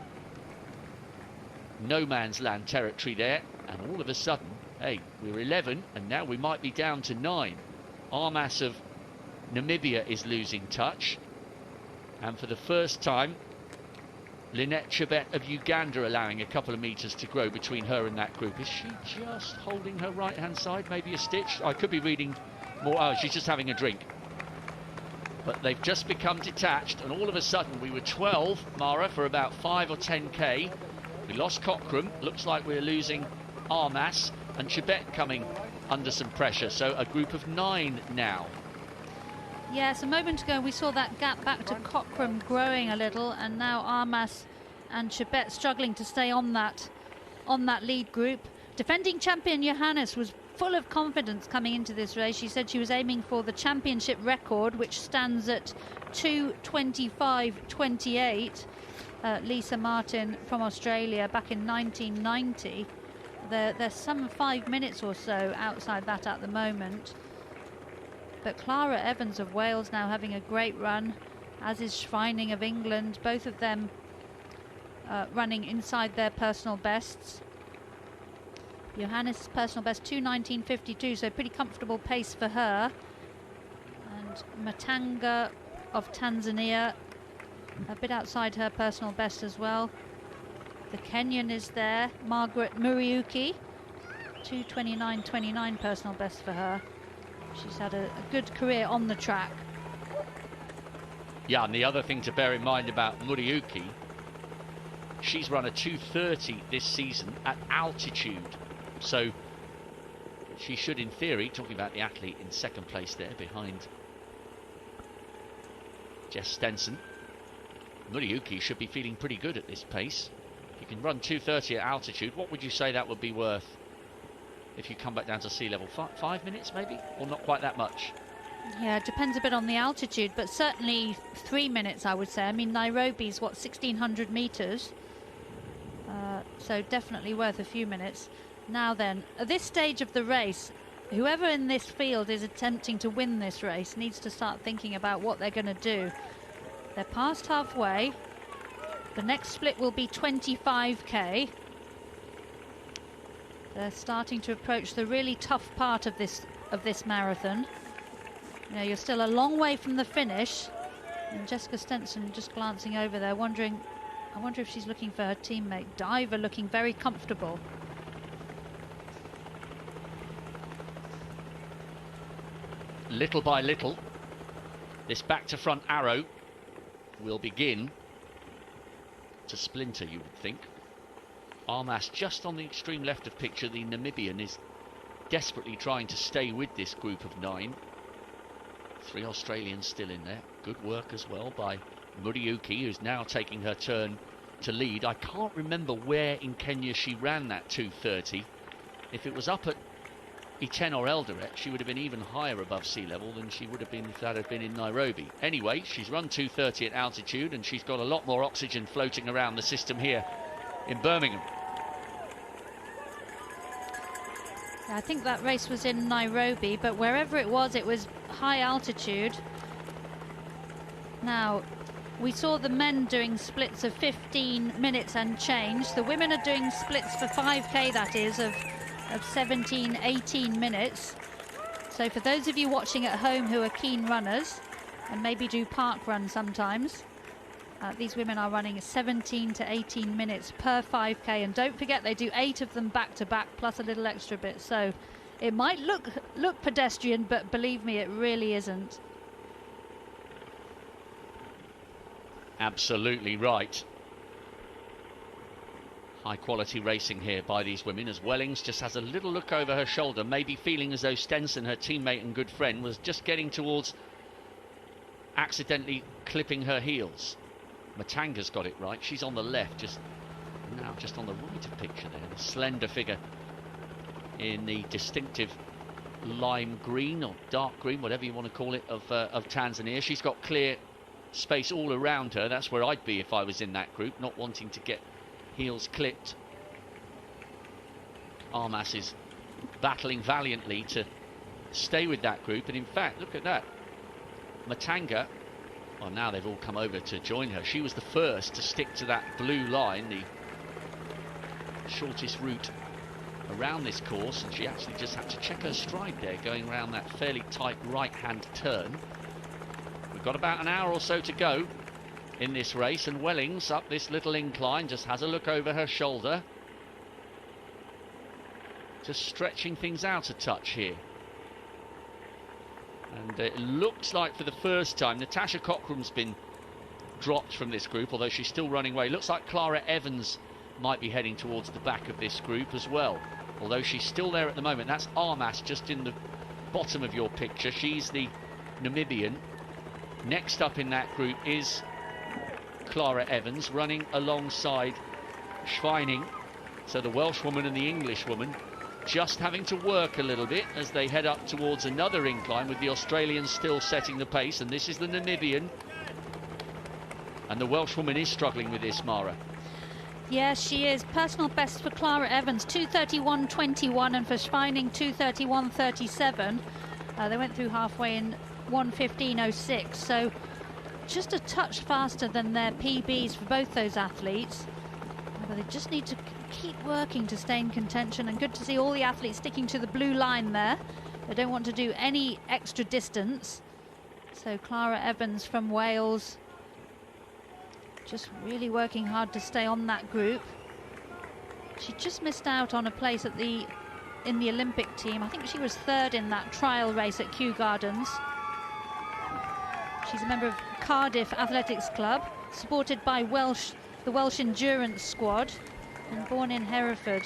A: no man's land territory there, and all of a sudden, hey, we're 11 and now we might be down to 9. Armas of Namibia is losing touch, and for the first time Lynette Chebet of Uganda allowing a couple of metres to grow between her and that group. Is she just holding her right hand side, maybe a stitch? I could be reading more. Oh, she's just having a drink. But they've just become detached, and all of a sudden we were 12, Mara, for about 5 or 10k. We lost Cockram. Looks like we're losing Armas, and Chebet coming under some pressure. So a group of 9 now.
C: Yes, a moment ago we saw that gap back to Cochrane growing a little, and now Armas and Chebet struggling to stay on that lead group. Defending champion Johannes was full of confidence coming into this race. She said she was aiming for the championship record, which stands at 2:25.28. Lisa Martin from Australia back in 1990. There's some 5 minutes or so outside that at the moment. But Clara Evans of Wales now having a great run, as is Schreining of England, both of them running inside their personal bests. Johannes' personal best 2:19.52, so pretty comfortable pace for her. And Matanga of Tanzania a bit outside her personal best as well. The Kenyan is there, Margaret Muriuki, 2:29.29 personal best for her. She's had a good career on the track.
A: Yeah, and the other thing to bear in mind about Muriuki, she's run a 2:30 this season at altitude. So she should, in theory, talking about the athlete in second place there behind Jess Stenson, Muriuki should be feeling pretty good at this pace. If you can run 2:30 at altitude, what would you say that would be worth if you come back down to sea level? 5 minutes maybe, or not quite that much?
C: Yeah, it depends a bit on the altitude, but certainly 3 minutes, I would say. I mean, Nairobi's what, 1,600 meters, so definitely worth a few minutes. Now then, at this stage of the race, whoever in this field is attempting to win this race needs to start thinking about what they're going to do. They're past halfway. The next split will be 25k. They're starting to approach the really tough part of this marathon. You know, you're still a long way from the finish. And Jessica Stenson just glancing over there, wondering, I wonder if she's looking for her teammate. Diver looking very comfortable.
A: Little by little, this back to front arrow will begin to splinter, you would think. Armas just on the extreme left of picture. The Namibian is desperately trying to stay with this group of 9. 3 Australians still in there. Good work as well by Muriuki, who's now taking her turn to lead. I can't remember where in Kenya she ran that 2:30. If it was up at Iten or Eldoret, she would have been even higher above sea level than she would have been if that had been in Nairobi. Anyway, she's run 2:30 at altitude, and she's got a lot more oxygen floating around the system here in Birmingham.
C: I think that race was in Nairobi, but wherever it was high altitude. Now, we saw the men doing splits of 15 minutes and change. The women are doing splits for 5k, that is, of 17, 18 minutes. So for those of you watching at home who are keen runners and maybe do park run sometimes, these women are running 17 to 18 minutes per 5k, and don't forget they do 8 of them back to back plus a little extra bit. So it might look pedestrian, but believe me, it really isn't.
A: Absolutely right. High quality racing here by these women, as Wellings just has a little look over her shoulder, maybe feeling as though Stenson, her teammate and good friend, was just getting towards accidentally clipping her heels. Matanga's got it right. She's on the left, just on the right of picture there. The slender figure in the distinctive lime green or dark green, whatever you want to call it, of Tanzania. She's got clear space all around her. That's where I'd be if I was in that group, not wanting to get heels clipped. Armas is battling valiantly to stay with that group, and in fact, look at that. Matanga, well, now they've all come over to join her. She was the first to stick to that blue line, the shortest route around this course, and she actually just had to check her stride there, going around that fairly tight right-hand turn. We've got about an hour or so to go in this race, and Wellings up this little incline just has a look over her shoulder, just stretching things out a touch here. And it looks like for the first time Natasha Cochrane's been dropped from this group, although she's still running away. Looks like Clara Evans might be heading towards the back of this group as well, although she's still there at the moment. That's Armas just in the bottom of your picture. She's the Namibian. Next up in that group is Clara Evans, running alongside Schweining. So the Welshwoman and the Englishwoman just having to work a little bit as they head up towards another incline, with the Australians still setting the pace. And this is the Namibian. And the Welshwoman is struggling with this, Mara.
C: Yes, she is. Personal best for Clara Evans, 2:31.21, and for Schweining, 2:31.37. They went through halfway in 1:15.06, so just a touch faster than their PBs for both those athletes. But they just need to keep working to stay in contention, and good to see all the athletes sticking to the blue line there. They don't want to do any extra distance. So Clara Evans from Wales just really working hard to stay on that group. She just missed out on a place at in the Olympic team. I think she was third in that trial race at Kew Gardens. She's a member of Cardiff Athletics Club, supported by the Welsh Endurance Squad, and born in Hereford.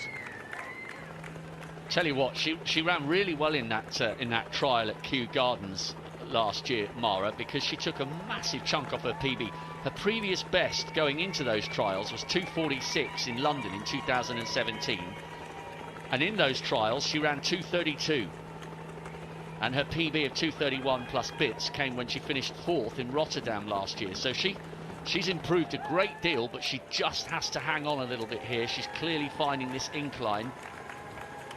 A: Tell you what, she ran really well in that trial at Kew Gardens last year, Mara, because she took a massive chunk off her PB. Her previous best going into those trials was 2:46 in London in 2017, and in those trials she ran 2:32, and her PB of 2:31 plus bits came when she finished fourth in Rotterdam last year. So she's improved a great deal, but she just has to hang on a little bit here. She's clearly finding this incline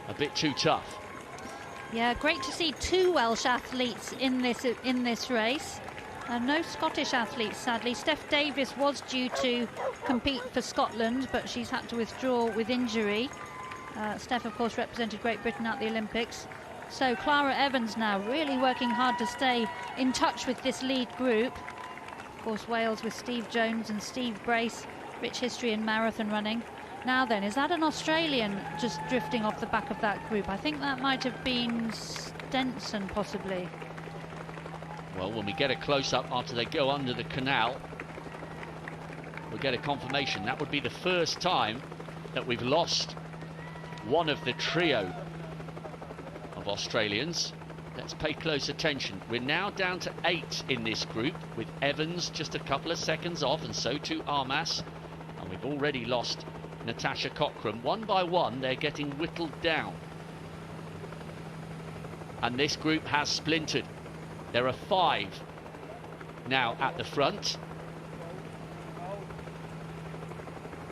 A: a bit too tough.
C: Yeah, great to see two Welsh athletes in this race. No Scottish athletes, sadly. Steph Davis was due to compete for Scotland, but she's had to withdraw with injury. Steph, of course, represented Great Britain at the Olympics. So Clara Evans now really working hard to stay in touch with this lead group. Of course, Wales with Steve Jones and Steve Brace, rich history in marathon running. Now then, is that an Australian just drifting off the back of that group? I think that might have been Stenson, possibly.
A: Well, when we get a close-up after they go under the canal, we'll get a confirmation. That would be the first time that we've lost one of the trio of Australians. Let's pay close attention. We're now down to 8 in this group, with Evans just a couple of seconds off, and so too Armas. And we've already lost Natasha Cockram. One by one, they're getting whittled down. And this group has splintered. There are 5 now at the front.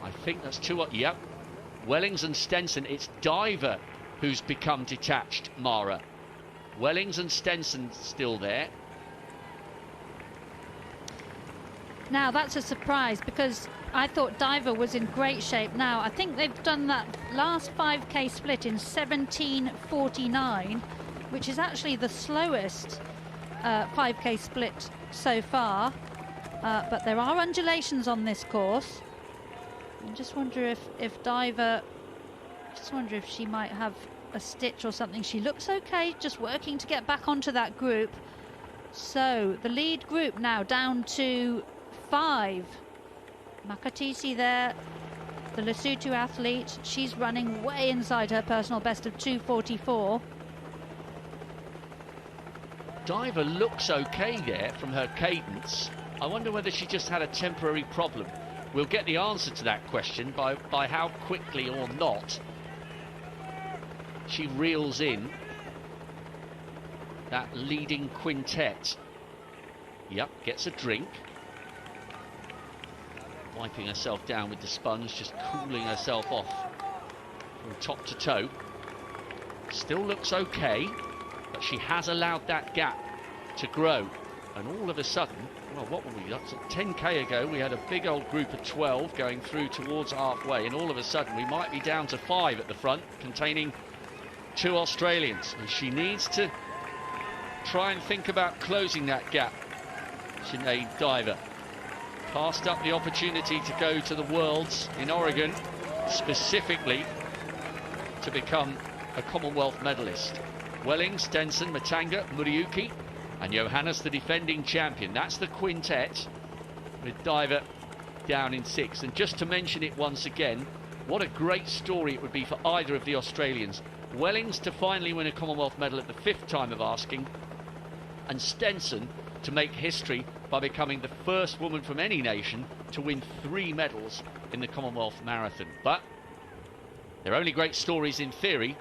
A: I think that's 2. Yep. Wellings and Stenson. It's Diver who's become detached, Mara. Wellings and Stenson still there.
C: Now that's a surprise, because I thought Diver was in great shape. Now I think they've done that last 5k split in 17:49, which is actually the slowest 5k split so far, but there are undulations on this course. I just wonder if Diver, just wonder if she might have a stitch or something. She looks okay, just working to get back onto that group. So the lead group now down to 5. Makatisi there, the Lesotho athlete. She's running way inside her personal best of 2:44.
A: Diver looks okay there from her cadence. I wonder whether she just had a temporary problem. We'll get the answer to that question by how quickly or not she reels in that leading quintet. Yep, gets a drink. Wiping herself down with the sponge, just cooling herself off from top to toe. Still looks okay, but she has allowed that gap to grow. And all of a sudden, well, what were we? That's 10k ago, we had a big old group of 12 going through towards halfway, and all of a sudden we might be down to 5 at the front, containing 2 Australians. And she needs to try and think about closing that gap. Sinead Diver passed up the opportunity to go to the Worlds in Oregon, specifically to become a Commonwealth medalist. Welling, Stenson, Matanga, Muriuki, and Johannes, the defending champion. That's the quintet, with Diver down in 6. And just to mention it once again, what a great story it would be for either of the Australians. Wellings to finally win a Commonwealth medal at the 5th time of asking, and Stenson to make history by becoming the first woman from any nation to win 3 medals in the Commonwealth Marathon. But they're only great stories in theory.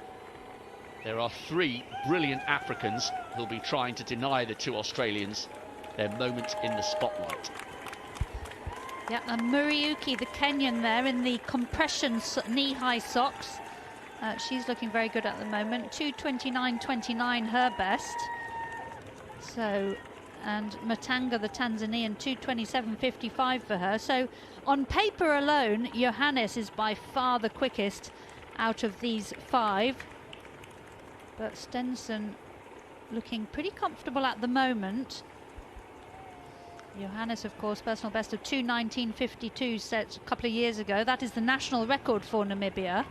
A: There are 3 brilliant Africans who'll be trying to deny the 2 Australians their moment in the spotlight.
C: Yeah, and Muriuki, the Kenyan there in the compression knee-high socks. She's looking very good at the moment. 2:29.29 her best. So, and Matanga, the Tanzanian, 2:27.55 for her. So, on paper alone, Johannes is by far the quickest out of these 5. But Stenson looking pretty comfortable at the moment. Johannes, of course, personal best of 2:19.52 set a couple of years ago. That is the national record for Namibia.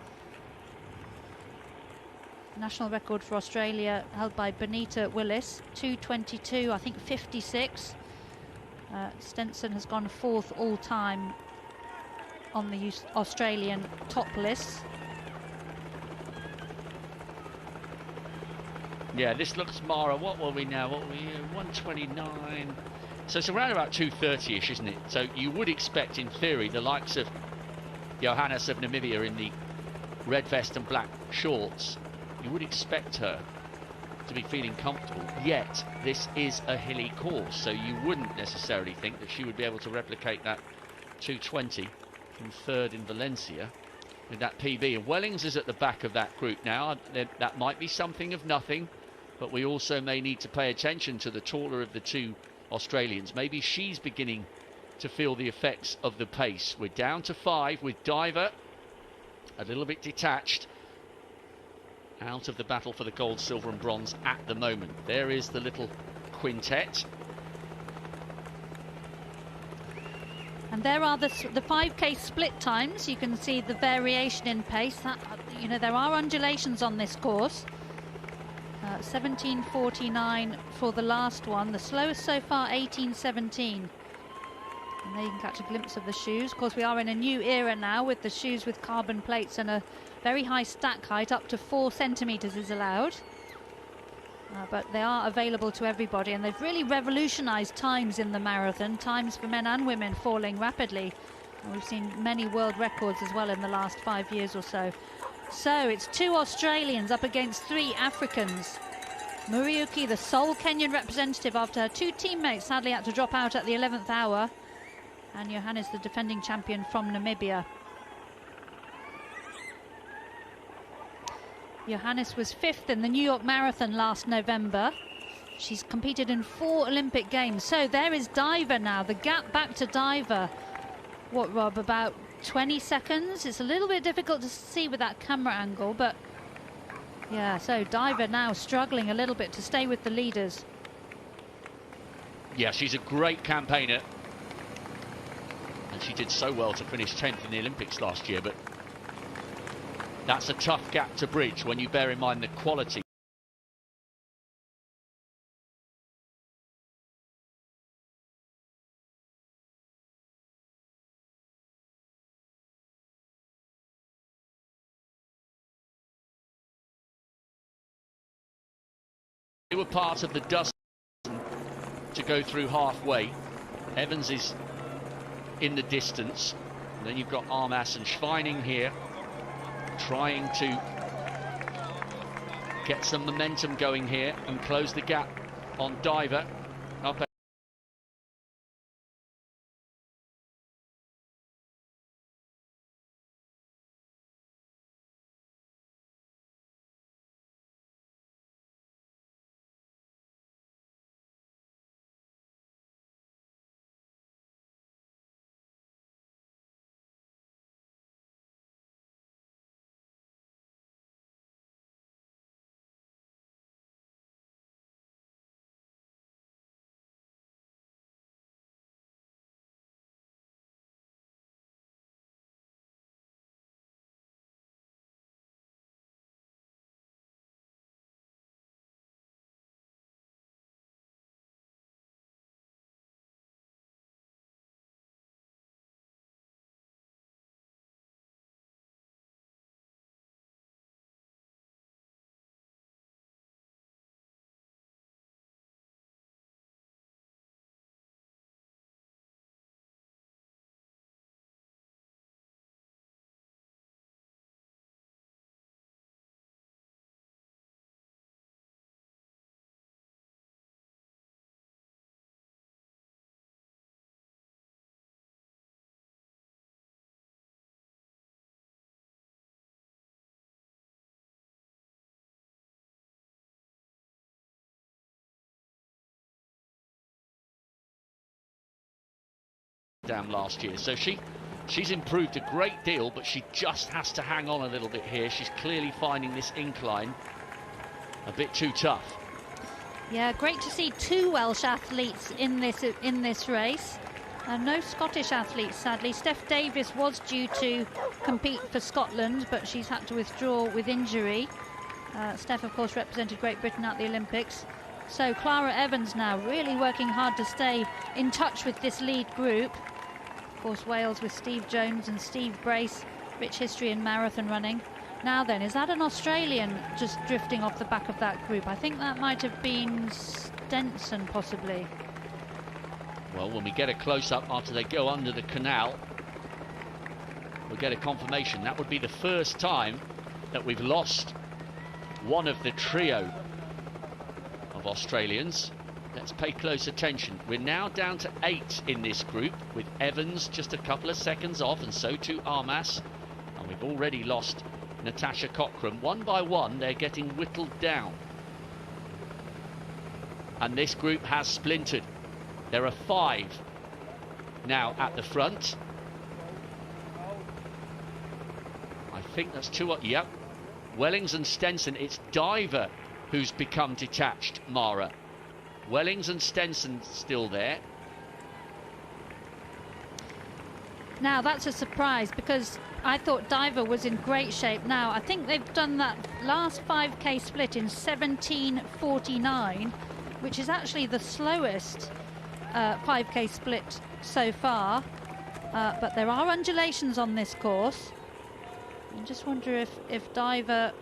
C: National record for Australia held by Benita Willis, 2:22, I think 56. Stenson has gone 4th all time on the Australian top list.
A: Yeah, this looks Mara. What were we now? What were we? 129. So it's around about 2:30ish, isn't it? So you would expect, in theory, the likes of Johannes of Namibia in the red vest and black shorts, you would expect her to be feeling comfortable. Yet this is a hilly course, so you wouldn't necessarily think that she would be able to replicate that 2:20 from 3rd in Valencia with that PB. And Wellings is at the back of that group now. That might be something of nothing, but we also may need to pay attention to the taller of the 2 Australians. Maybe she's beginning to feel the effects of the pace. We're down to 5 with Diver a little bit detached out of the battle for the gold, silver and bronze at the moment. There is the little quintet.
C: And there are the 5k split times. You can see the variation in pace. You know, there are undulations on this course. 17:49 for the last one. The slowest so far, 18:17. And there you can catch a glimpse of the shoes. Of course, we are in a new era now with the shoes with carbon plates and a very high stack height. Up to 4 centimetres is allowed. But they are available to everybody, and they've really revolutionised times in the marathon. Times for men and women falling rapidly. And we've seen many world records as well in the last 5 years or so. So it's 2 Australians up against 3 Africans. Muriuki, the sole Kenyan representative after her 2 teammates sadly had to drop out at the 11th hour. And Johannes, the defending champion from Namibia. Johannes was 5th in the New York Marathon last November. She's competed in 4 Olympic Games. So there is Diver now, the gap back to Diver. What, Rob, about 20 seconds? It's a little bit difficult to see with that camera angle, but yeah, so Diver now struggling a little bit to stay with the leaders.
A: Yeah, she's a great campaigner. And she did so well to finish 10th in the Olympics last year, but that's a tough gap to bridge when you bear in mind the quality they were part of the dust to go through halfway. Evans is in the distance, and then you've got Armas and Schweining here trying to get some momentum going here and close the gap on Diver up last year. So she's improved a great deal, but she just has to hang on a little bit here. She's clearly finding this incline a bit too tough.
C: Yeah, great to see two Welsh athletes in this race. No Scottish athletes, sadly. Steph Davis was due to compete for Scotland, but she's had to withdraw with injury. Steph, of course, represented Great Britain at the Olympics. So Clara Evans now really working hard to stay in touch with this lead group. Of course, Wales with Steve Jones and Steve Brace, rich history in marathon running. Now then, is that an Australian just drifting off the back of that group? I think that might have been Stenson, possibly.
A: Well, when we get a close-up after they go under the canal, we'll get a confirmation. That would be the first time that we've lost one of the trio of Australians. Let's pay close attention. We're now down to 8 in this group, with Evans just a couple of seconds off, and so too Armas. And we've already lost Natasha Cockram. One by one, they're getting whittled down. And this group has splintered. There are 5 now at the front. I think that's 2. Yep. Wellings and Stenson. It's Diver who's become detached, Mara. Wellings and Stenson still there.
C: Now that's a surprise, because I thought Diver was in great shape. Now I think they've done that last 5k split in 17:49, which is actually the slowest 5k split so far. But there are undulations on this course. I just wonder if Diver,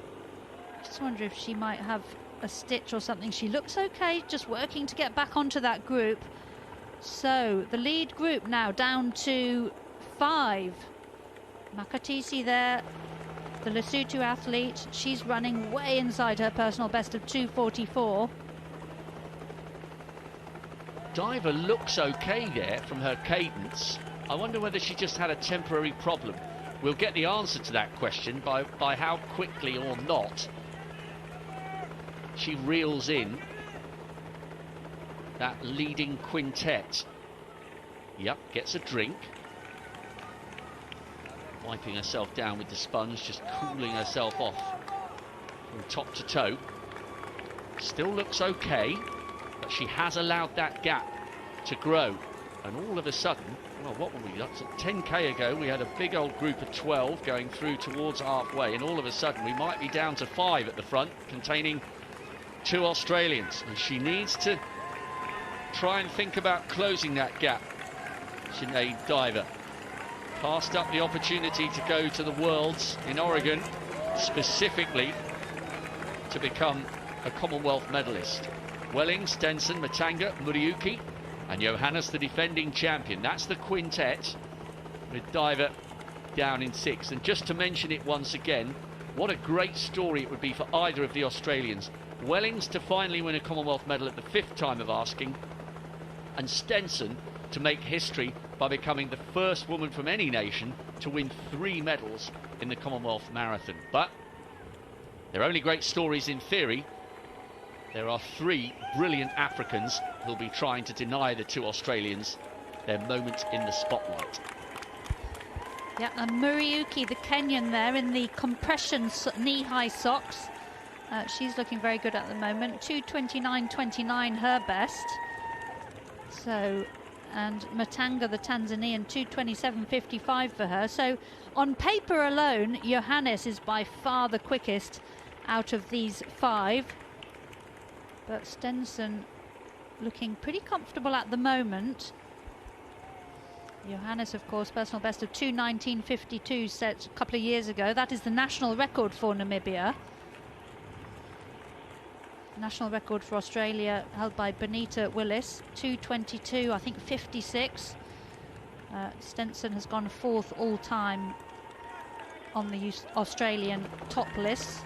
C: just wonder if she might have a stitch or something. She looks okay, just working to get back onto that group. So the lead group now down to 5. Makatisi there, the Lesotho athlete. She's running way inside her personal best of 2:44.
A: Diver looks okay there from her cadence. I wonder whether she just had a temporary problem. We'll get the answer to that question by how quickly or not she reels in that leading quintet. Yep, gets a drink. Wiping herself down with the sponge, just cooling herself off from top to toe. Still looks okay, but she has allowed that gap to grow. And all of a sudden, well, what were we? That's 10k ago, we had a big old group of 12 going through towards halfway, and all of a sudden we might be down to 5 at the front, containing 2 Australians. And she needs to try and think about closing that gap. Sinead Diver passed up the opportunity to go to the Worlds in Oregon, specifically to become a Commonwealth medalist. Welling, Stenson, Matanga, Muriuki, and Johannes, the defending champion. That's the quintet, with Diver down in 6. And just to mention it once again, what a great story it would be for either of the Australians. Wellings to finally win a Commonwealth medal at the 5th time of asking, and Stenson to make history by becoming the first woman from any nation to win 3 medals in the Commonwealth Marathon. But they're only great stories in theory. There are 3 brilliant Africans who'll be trying to deny the 2 Australians their moment in the spotlight.
C: Yeah, and Muriuki, the Kenyan there, in the compression knee-high socks. She's looking very good at the moment. 2:29.29 her best. So, and Matanga, the Tanzanian, 2:27.55 for her. So on paper alone, Johannes is by far the quickest out of these 5. But Stenson looking pretty comfortable at the moment. Johannes, of course, personal best of 2:19.52 set a couple of years ago. That is the national record for Namibia. National record for Australia held by Benita Willis, 2:22, I think 56. Stenson has gone 4th all time on the Australian top list.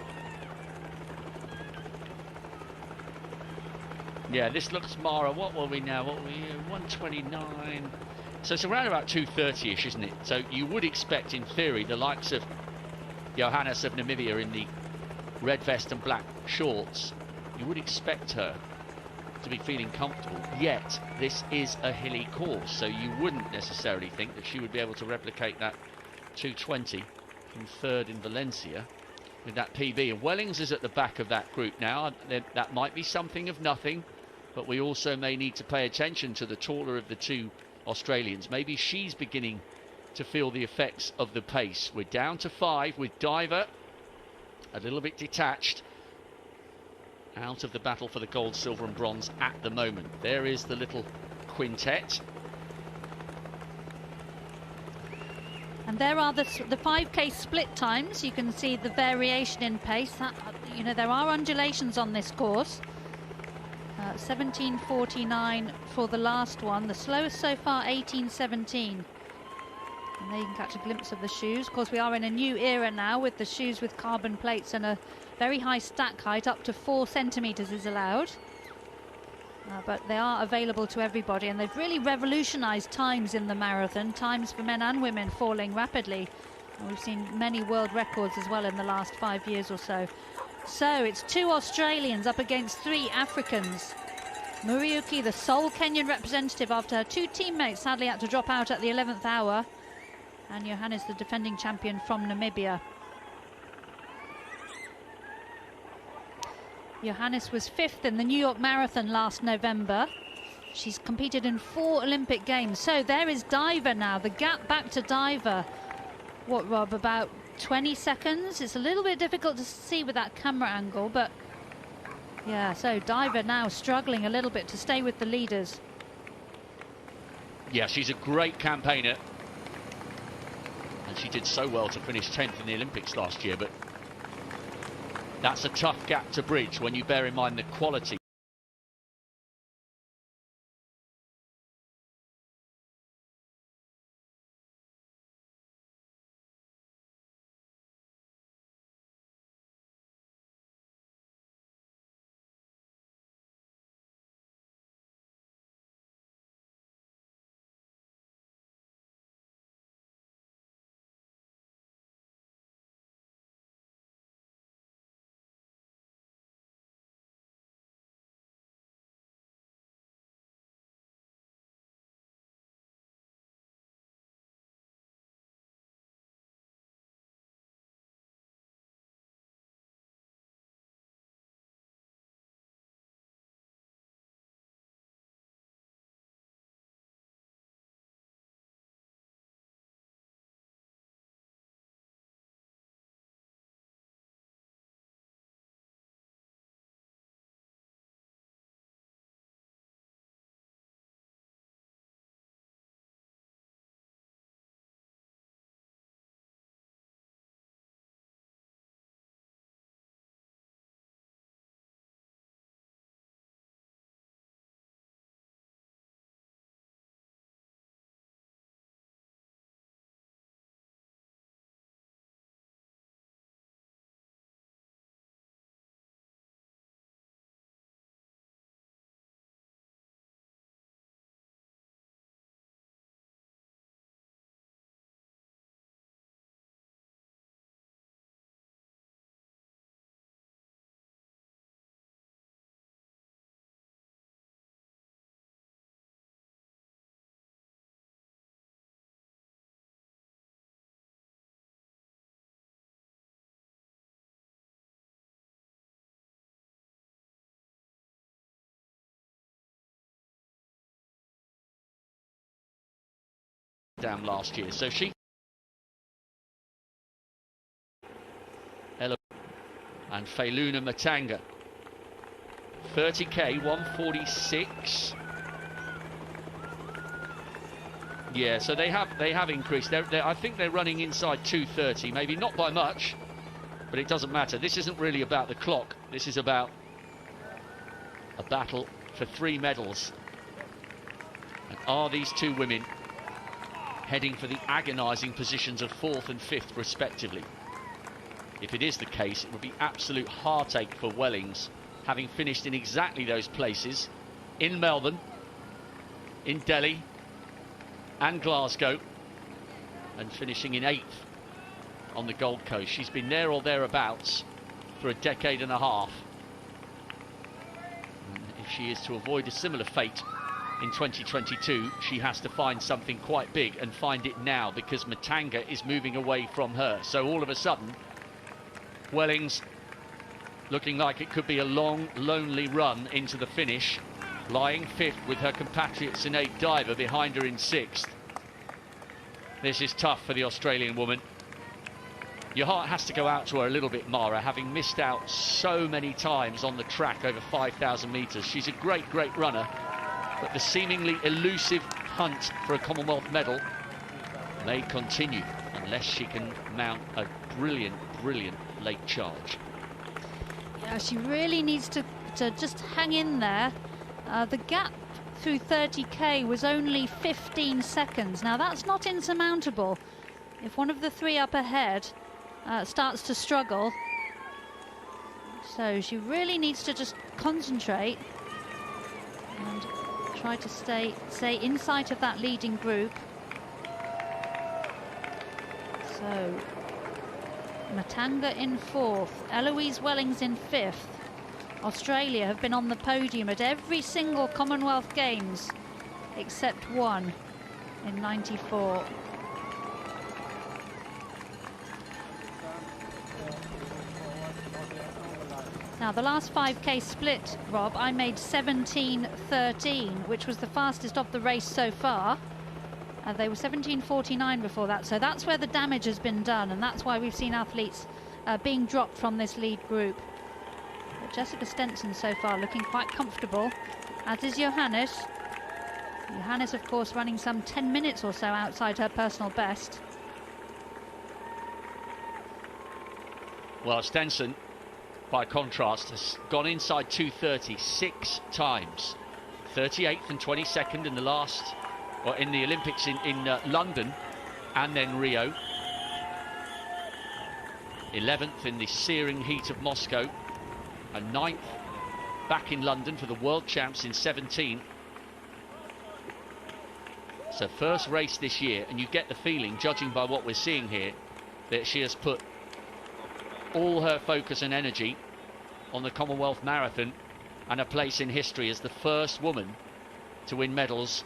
A: Yeah, this looks, Mara, what were we now? What were we? 129. So it's around about 2:30ish, isn't it? So you would expect, in theory, the likes of Johannes of Namibia in the red vest and black shorts, you would expect her to be feeling comfortable. Yet this is a hilly course, so you wouldn't necessarily think that she would be able to replicate that 2:20 from third in Valencia with that PB. And Wellings is at the back of that group now. That might be something of nothing, but we also may need to pay attention to the taller of the two Australians. Maybe she's beginning to feel the effects of the pace. We're down to 5 with Diver a little bit detached out of the battle for the gold, silver and bronze at the moment. There is the little quintet.
C: And there are the 5k split times. You can see the variation in pace. You know, there are undulations on this course. 17:49 for the last one. The slowest so far, 18:17. And there you can catch a glimpse of the shoes. Of course, we are in a new era now with the shoes with carbon plates, and a very high stack height, up to 4 centimetres is allowed. But they are available to everybody, and they've really revolutionised times in the marathon, times for men and women falling rapidly. And we've seen many world records as well in the last 5 years or so. So it's 2 Australians up against 3 Africans. Muriuki, the sole Kenyan representative, after her 2 teammates sadly had to drop out at the 11th hour. And Johannes, the defending champion from Namibia. Johannes was 5th in the New York Marathon last November. She's competed in 4 Olympic Games. So there is Diver now, the gap back to Diver. What, Rob, about 20 seconds? It's a little bit difficult to see with that camera angle, but yeah, so Diver now struggling a little bit to stay with the leaders.
A: Yeah, she's a great campaigner. And she did so well to finish 10th in the Olympics last year, but that's a tough gap to bridge when you bear in mind the quality. Down last year, so she and Feluna Matanga 30k 146. Yeah, so they have increased. I think they're running inside 2:30, maybe not by much, but it doesn't matter. This isn't really about the clock. This is about a battle for 3 medals. And are these 2 women heading for the agonising positions of 4th and 5th respectively? If it is the case, it would be absolute heartache for Wellings, having finished in exactly those places in Melbourne, in Delhi and Glasgow, and finishing in 8th on the Gold Coast. She's been there or thereabouts for a decade and a half. And if she is to avoid a similar fate in 2022, she has to find something quite big and find it now, because Matanga is moving away from her. So all of a sudden, Wellings looking like it could be a long, lonely run into the finish, lying fifth with her compatriot Sinead Diver behind her in sixth. This is tough for the Australian woman. Your heart has to go out to her a little bit, Mara, having missed out so many times on the track over 5,000 metres. She's a great, great runner, but the seemingly elusive hunt for a Commonwealth medal may continue unless she can mount a brilliant, brilliant late charge.
C: Yeah, she really needs to just hang in there. The gap through 30k was only 15 seconds. Now that's not insurmountable. If one of the three up ahead starts to struggle, so she really needs to just concentrate and try to stay inside of that leading group. So Matanga in fourth, Eloise Wellings in fifth. Australia have been on the podium at every single Commonwealth Games except one in '94. Now the last 5k split, Rob, I made 17:13, which was the fastest of the race so far. They were 17:49 before that, so that's where the damage has been done, and that's why we've seen athletes being dropped from this lead group. But Jessica Stenson so far looking quite comfortable, as is Johannes. Johannes, of course, running some 10 minutes or so outside her personal best.
A: Well, Stenson, by contrast, has gone inside 2:30 6 times. 38th and 22nd in the last, or in the Olympics in London and then Rio. 11th in the searing heat of Moscow, and 9th back in London for the World Champs in 17. So first race this year, and you get the feeling, judging by what we're seeing here, that she has put all her focus and energy on the Commonwealth Marathon and a place in history as the first woman to win medals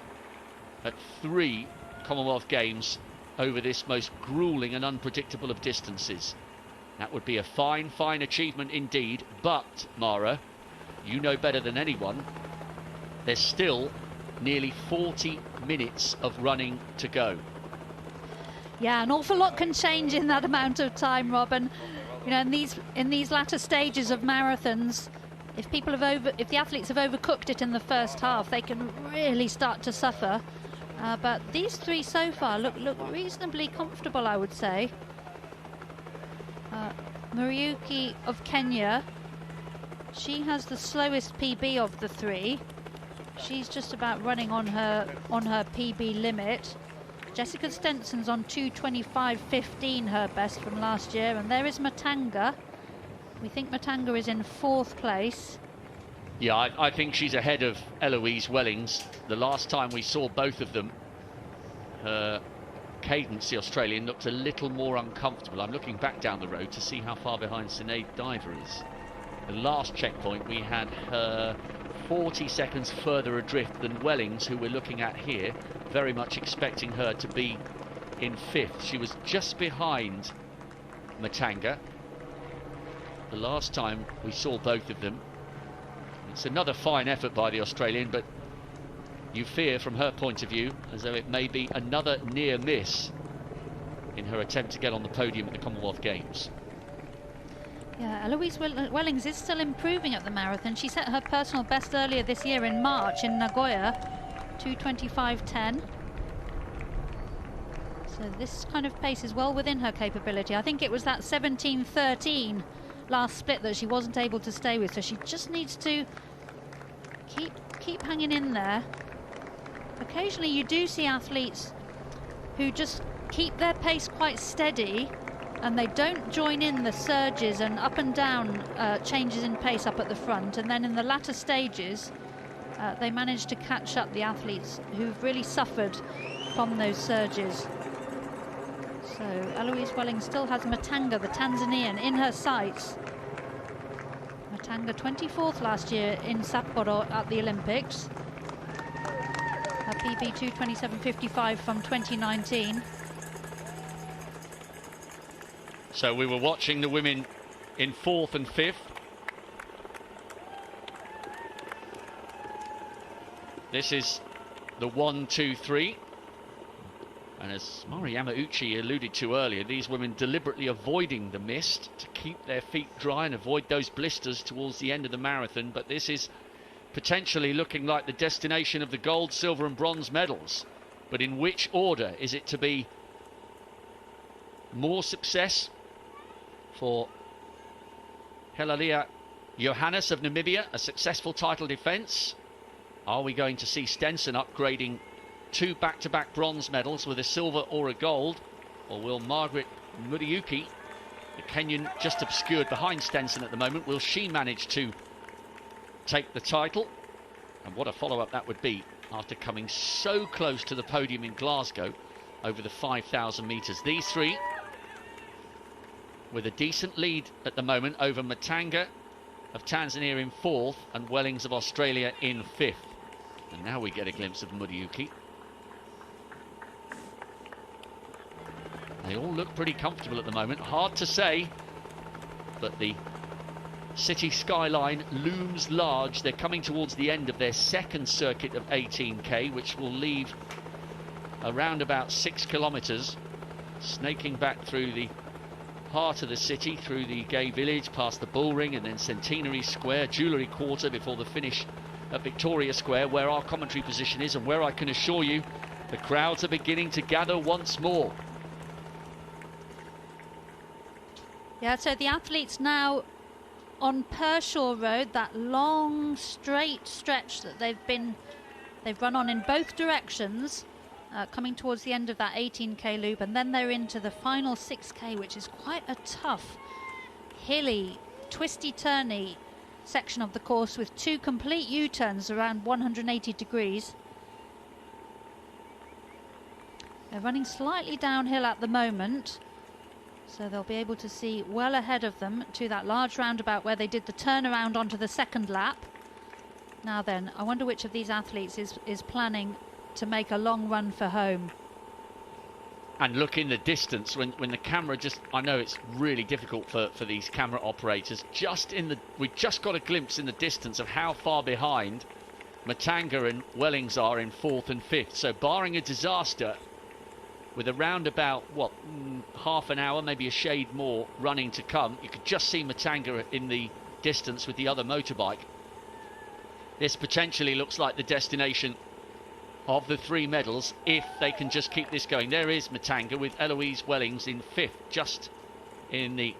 A: at 3 Commonwealth Games over this most grueling and unpredictable of distances. That would be a fine, fine achievement indeed, but, Mara, you know better than anyone, there's still nearly 40 minutes of running to go.
C: Yeah, an awful lot can change in that amount of time, Robin. You know, in these latter stages of marathons, if the athletes have overcooked it in the first half, they can really start to suffer. But these three so far look reasonably comfortable, I would say. Muriuki of Kenya, she has the slowest PB of the three. She's just about running on her PB limit. Jessica Stenson's on 2:25.15, her best from last year, and there is Matanga. We think Matanga is in fourth place.
A: Yeah, I think she's ahead of Eloise Wellings. The last time we saw both of them, her cadence, the Australian, looked a little more uncomfortable. I'm looking back down the road to see how far behind Sinead Diver is. The last checkpoint we had her 40 seconds further adrift than Wellings, who we're looking at here, very much expecting her to be in fifth. She was just behind Matanga the last time we saw both of them. It's another fine effort by the Australian, but you fear from her point of view as though it may be another near miss in her attempt to get on the podium at the Commonwealth Games.
C: Yeah, Eloise Wellings is still improving at the marathon. She set her personal best earlier this year in March in Nagoya, 2:25.10. So this kind of pace is well within her capability. I think it was that 17:13 last split that she wasn't able to stay with, so she just needs to keep hanging in there. Occasionally you do see athletes who just keep their pace quite steady and they don't join in the surges and up and down changes in pace up at the front, and then in the latter stages they manage to catch up the athletes who've really suffered from those surges. So Eloise Wellings still has Matanga, the Tanzanian, in her sights. Matanga 24th last year in Sapporo at the Olympics. PB 2:27.55 from 2019.
A: So we were watching the women in 4th and 5th. This is the 1, 2, 3. And as Margaret Muriuki alluded to earlier, these women deliberately avoiding the mist to keep their feet dry and avoid those blisters towards the end of the marathon. But this is potentially looking like the destination of the gold, silver and bronze medals. But in which order? Is it to be more success for Helalia Johannes of Namibia, a successful title defence? Are we going to see Stenson upgrading 2 back-to-back bronze medals with a silver or a gold? Or will Margaret Muriuki, the Kenyan just obscured behind Stenson at the moment, will she manage to take the title? And what a follow-up that would be after coming so close to the podium in Glasgow over the 5,000 metres. These three with a decent lead at the moment over Matanga of Tanzania in 4th and Wellings of Australia in 5th. And now we get a glimpse of Muriuki. They all look pretty comfortable at the moment. Hard to say, but the city skyline looms large. They're coming towards the end of their second circuit of 18k, which will leave around about 6 kilometres, snaking back through the heart of the city, through the gay village, past the bull ring and then Centenary Square, Jewellery Quarter, before the finish at Victoria Square, where our commentary position is and where I can assure you the crowds are beginning to gather once more.
C: Yeah, so the athletes now on Pershaw Road, that long straight stretch that they've run on in both directions, coming towards the end of that 18k loop, and then they're into the final 6k, which is quite a tough, hilly, twisty-turny section of the course with 2 complete U-turns around 180 degrees. They're running slightly downhill at the moment, so they'll be able to see well ahead of them to that large roundabout where they did the turnaround onto the second lap. Now then, I wonder which of these athletes is planning to make a long run for home.
A: And look in the distance when the camera just, I know it's really difficult for these camera operators, we just got a glimpse in the distance of how far behind Matanga and Wellings are in 4th and 5th. So barring a disaster, with around about, what, half an hour, maybe a shade more running to come, you could just see Matanga in the distance with the other motorbike. This potentially looks like the destination of the 3 medals if they can just keep this going. There is Matanga with Eloise Wellings in 5th, just in the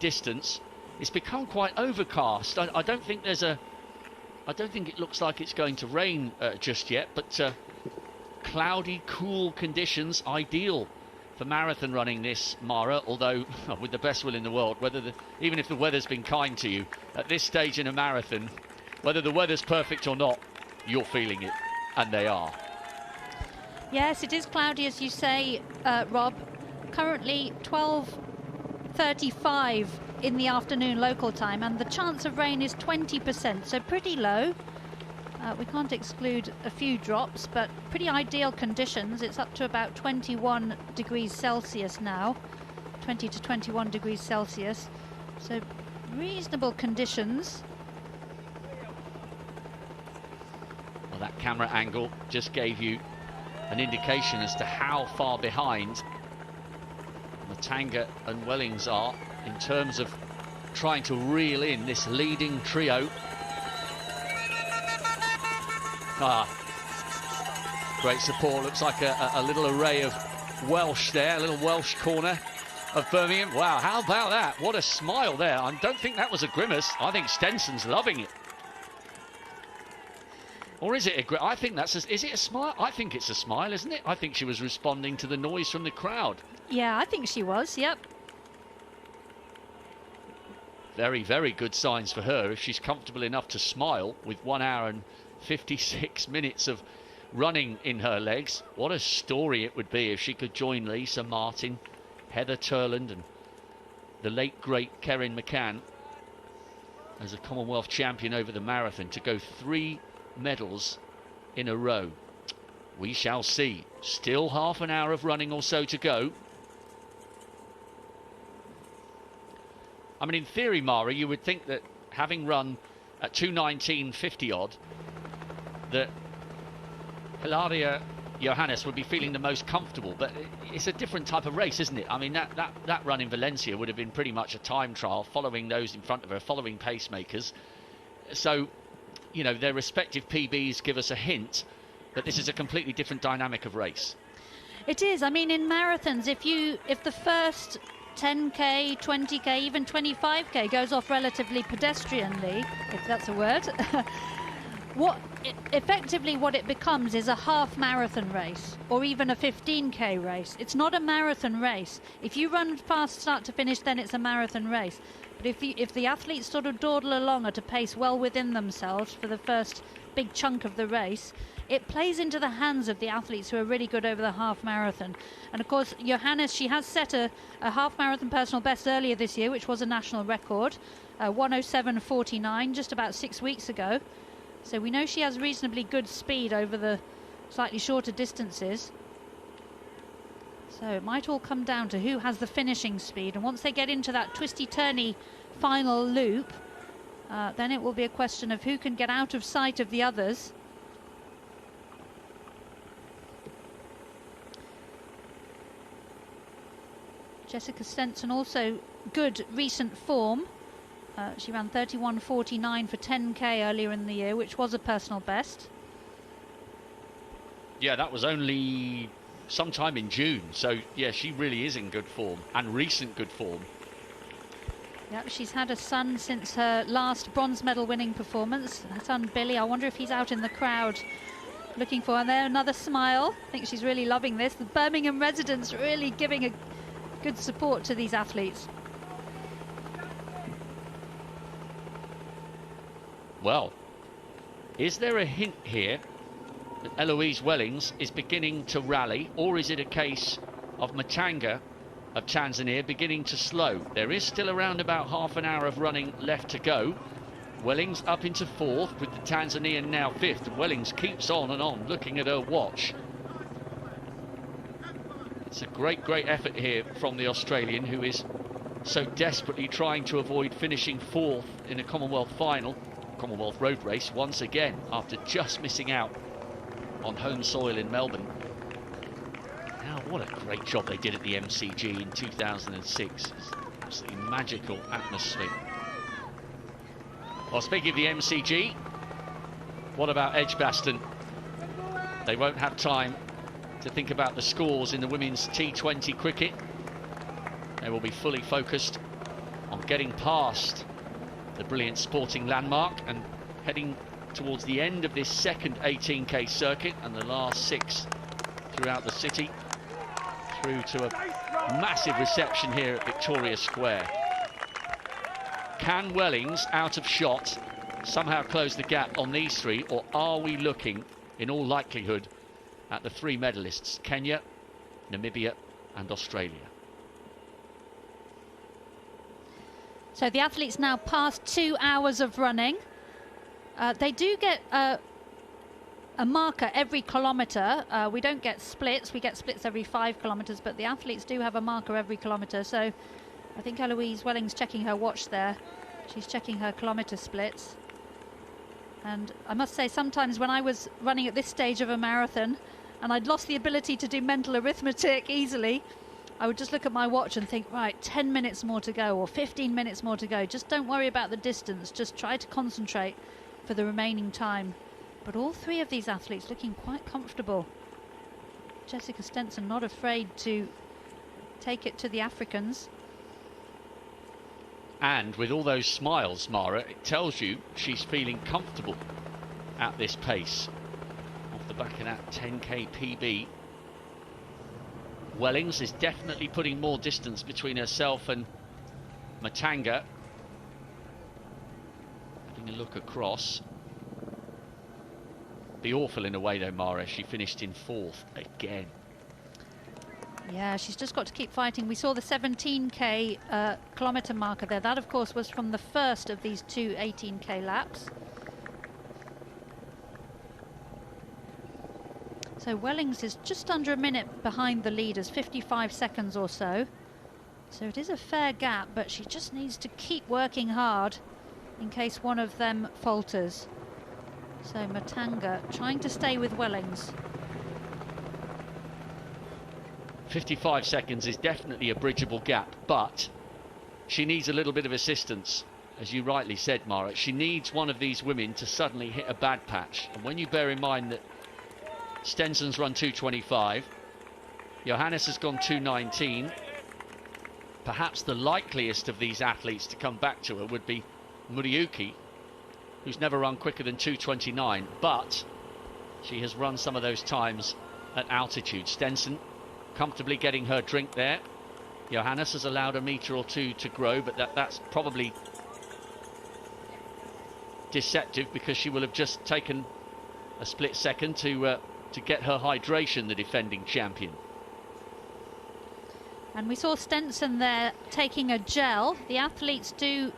A: distance. It's become quite overcast. I don't think it looks like it's going to rain just yet, but cloudy, cool conditions, ideal for marathon running this, Mara, although with the best will in the world, even if the weather's been kind to you at this stage in a marathon, whether the weather's perfect or not, you're feeling it, and they are.
C: Yes, it is cloudy, as you say, Rob. Currently 12:35 in the afternoon local time, and the chance of rain is 20%, so pretty low. We can't exclude a few drops, but pretty ideal conditions. It's up to about 21 degrees Celsius now, 20 to 21 degrees Celsius, so reasonable conditions.
A: Well, that camera angle just gave you an indication as to how far behind Matanga and Wellings are in terms of trying to reel in this leading trio. Great support. Looks like a little array of Welsh there, a little Welsh corner of Birmingham. Wow, how about that? What a smile there. I don't think that was a grimace. I think Stenson's loving it. Or is it I think is it a smile? I think it's a smile, isn't it? I think she was responding to the noise from the crowd.
C: Yeah, I think she was, yep.
A: Very, very good signs for her if she's comfortable enough to smile with 1 hour and 56 minutes of running in her legs. What a story it would be if she could join Lisa Martin, Heather Turland and the late great Kerrin McCann as a Commonwealth champion over the marathon, to go 3 medals in a row. We shall see. Still half an hour of running or so to go. I mean, in theory, Mara, you would think that having run at 2:19.50 odd, that Helalia Johannes would be feeling the most comfortable, but it's a different type of race, isn't it? I mean, that run in Valencia would have been pretty much a time trial, following those in front of her, following pacemakers. So, you know, their respective PBs give us a hint that this is a completely different dynamic of race.
C: It is. I mean, in marathons, if the first 10k, 20k, even 25k goes off relatively pedestrianly, if that's a word, effectively what it becomes is a half marathon race, or even a 15k race. It's not a marathon race. If you run fast start to finish, then it's a marathon race. But if the athletes sort of dawdle along at a pace well within themselves for the first big chunk of the race, it plays into the hands of the athletes who are really good over the half marathon. And of course, Johannes, she has set a half marathon personal best earlier this year, which was a national record, 1:07.49, just about 6 weeks ago. So we know she has reasonably good speed over the slightly shorter distances. So it might all come down to who has the finishing speed. And once they get into that twisty-turny final loop, then it will be a question of who can get out of sight of the others. Jessica Stenson also good recent form. She ran 31:49 for 10k earlier in the year, which was a personal best.
A: Yeah, that was only sometime in June. So, yeah, she really is in good form, and recent good form.
C: Yep, she's had a son since her last bronze medal winning performance. Her son Billy, I wonder if he's out in the crowd looking for her. And there, another smile. I think she's really loving this. The Birmingham residents really giving a good support to these athletes.
A: Well, is there a hint here that Eloise Wellings is beginning to rally, or is it a case of Matanga of Tanzania beginning to slow? There is still around about half an hour of running left to go. Wellings up into fourth, with the Tanzanian now fifth. Wellings keeps on and on, looking at her watch. It's a great effort here from the Australian, who is so desperately trying to avoid finishing fourth in a Commonwealth final, Commonwealth road race, once again, after just missing out on home soil in Melbourne. Now, what a great job they did at the MCG in 2006. It's absolutely magical atmosphere. Well, speaking of the MCG, what about Edgbaston? They won't have time to think about the scores in the women's T20 cricket. They will be fully focused on getting past the brilliant sporting landmark and heading towards the end of this second 18k circuit and the last 6 throughout the city, through to a massive reception here at Victoria Square. Can Wellings, out of shot, somehow close the gap on these three, or are we looking, in all likelihood, at the 3 medalists, Kenya, Namibia and Australia?
C: So the athletes now past 2 hours of running. They do get a marker every kilometre. We don't get splits. We get splits every 5 kilometres, but the athletes do have a marker every kilometre. So I think Eloise Wellings checking her watch there. She's checking her kilometre splits. And I must say, sometimes when I was running at this stage of a marathon and I'd lost the ability to do mental arithmetic easily, I would just look at my watch and think, right, 10 minutes more to go or 15 minutes more to go. Just don't worry about the distance. Just try to concentrate for the remaining time. But all 3 of these athletes looking quite comfortable. Jessica Stenson not afraid to take it to the Africans.
A: And with all those smiles, Mara, it tells you she's feeling comfortable at this pace. Off the back of that 10k PB. Wellings is definitely putting more distance between herself and Matanga. Having a look across. Be awful in a way though, Mara. She finished in 4th again.
C: Yeah, she's just got to keep fighting. We saw the 17k kilometre marker there. That, of course, was from the first of these 2 18k laps. So Wellings is just under a minute behind the leaders, 55 seconds or so. So it is a fair gap, but she just needs to keep working hard in case one of them falters. So Matanga trying to stay with Wellings.
A: 55 seconds is definitely a bridgeable gap, but she needs a little bit of assistance. As you rightly said, Mara, she needs one of these women to suddenly hit a bad patch. And when you bear in mind that Stenson's run 2:25, Johannes has gone 2:19, perhaps the likeliest of these athletes to come back to her would be Muriuki, who's never run quicker than 2:29, but she has run some of those times at altitude. Stenson comfortably getting her drink there. Johannes has allowed a metre or two to grow, but that's probably deceptive because she will have just taken a split second to get her hydration, the defending champion.
C: And we saw Stenson there taking a gel. The athletes they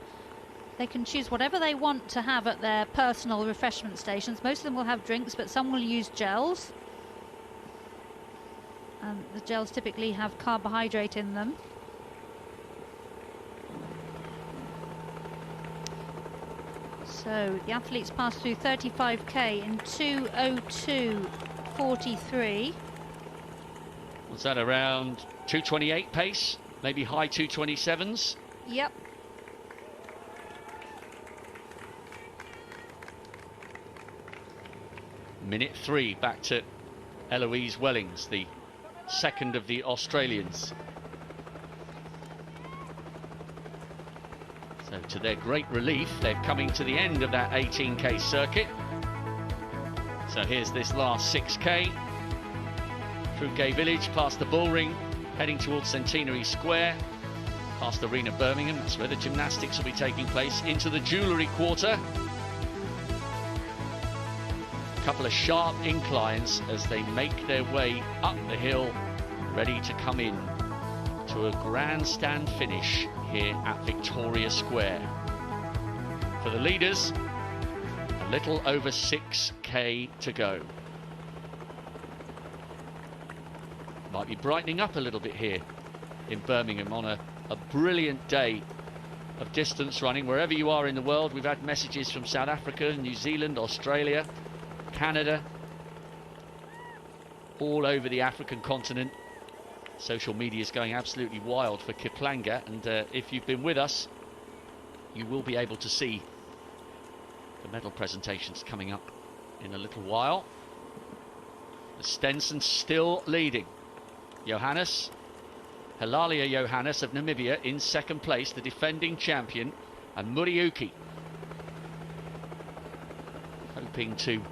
C: can choose whatever they want to have at their personal refreshment stations. Most of them will have drinks, but some will use gels. And the gels typically have carbohydrate in them. So the athletes passed through 35k in 2:02:43.
A: Was that around 2:28 pace? Maybe high 2:27s?
C: Yep.
A: Minute 3 back to Eloise Wellings, the second of the Australians. So to their great relief, they're coming to the end of that 18k circuit. So here's this last 6k through Gay Village, past the Bull Ring, heading towards Centenary Square, past Arena Birmingham. That's where the gymnastics will be taking place, into the Jewellery Quarter. A couple of sharp inclines as they make their way up the hill, ready to come in to a grandstand finish here at Victoria Square. For the leaders, a little over 6k to go. Might be brightening up a little bit here in Birmingham on a brilliant day of distance running. Wherever you are in the world, we've had messages from South Africa, New Zealand, Australia, Canada, all over the African continent. Social media is going absolutely wild for Kiplanga, and if you've been with us, you will be able to see the medal presentations coming up in a little while. Stenson still leading. Johannes, Helalia Johannes of Namibia in second place, the defending champion, and Muriuki hoping to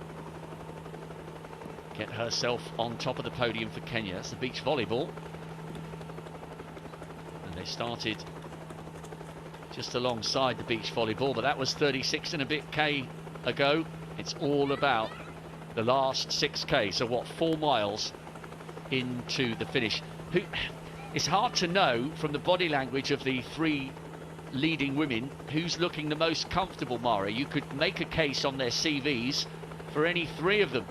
A: get herself on top of the podium for Kenya. That's the beach volleyball. And they started just alongside the beach volleyball, but that was 36 and a bit K ago. It's all about the last 6k, so what, 4 miles into the finish. It's hard to know from the body language of the 3 leading women who's looking the most comfortable, Mara. You could make a case on their CVs for any 3 of them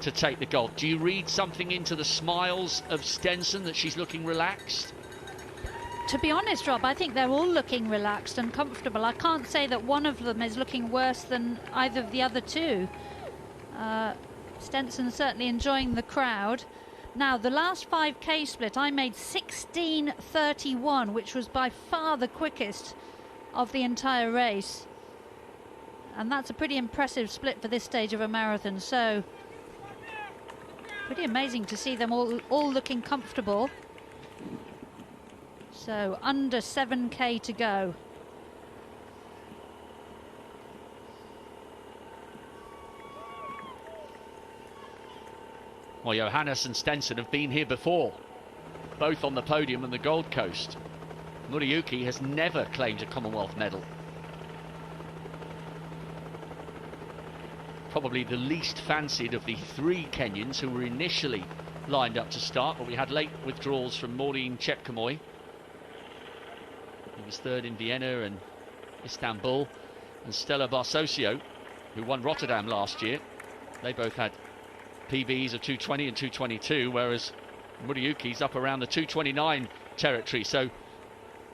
A: to take the gold. Do you read something into the smiles of Stenson, that she's looking relaxed?
C: To be honest, Rob, I think they're all looking relaxed and comfortable. I can't say that one of them is looking worse than either of the other 2. Stenson's certainly enjoying the crowd. Now, the last 5k split, I made 16:31, which was by far the quickest of the entire race. And that's a pretty impressive split for this stage of a marathon. So, pretty amazing to see them all looking comfortable. So, under 7k to go.
A: Well, Johannes and Stenson have been here before, both on the podium on the Gold Coast. Muriuki has never claimed a Commonwealth medal. Probably the least fancied of the 3 Kenyans who were initially lined up to start, but we had late withdrawals from Maureen Chepkemoy. He was 3rd in Vienna and Istanbul, and Stella Barsosio, who won Rotterdam last year. They both had PBs of 220 and 222, whereas Muriuki's up around the 229 territory. So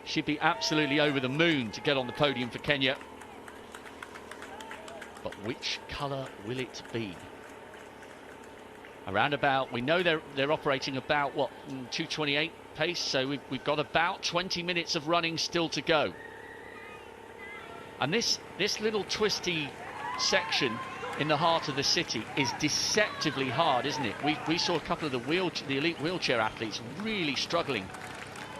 A: she'd be absolutely over the moon to get on the podium for Kenya. But which colour will it be? Around about, we know they're operating about, what, 228 pace, so we've got about 20 minutes of running still to go. And this little twisty section in the heart of the city is deceptively hard, isn't it? We saw a couple of the elite wheelchair athletes really struggling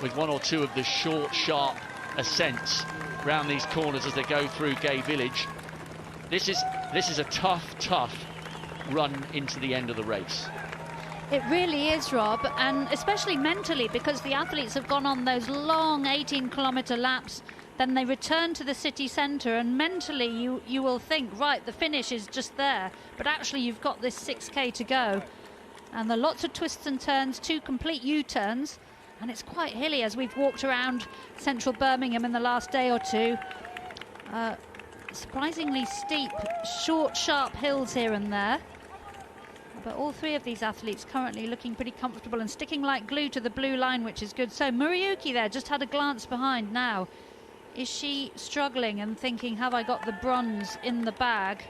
A: with one or two of the short, sharp ascents round these corners as they go through Gay Village. This is a tough run into the end of the race.
C: It really is, Rob, and especially mentally, because the athletes have gone on those long 18-kilometre laps, then they return to the city centre, and mentally you will think, right, the finish is just there, but actually you've got this 6k to go, and there are lots of twists and turns, 2 complete U-turns, and it's quite hilly as we've walked around central Birmingham in the last day or two. Surprisingly steep, short, sharp hills here and there. But all 3 of these athletes currently looking pretty comfortable and sticking like glue to the blue line, which is good. So Muriuki there just had a glance behind now. Is she struggling and thinking, have I got the bronze in the bag?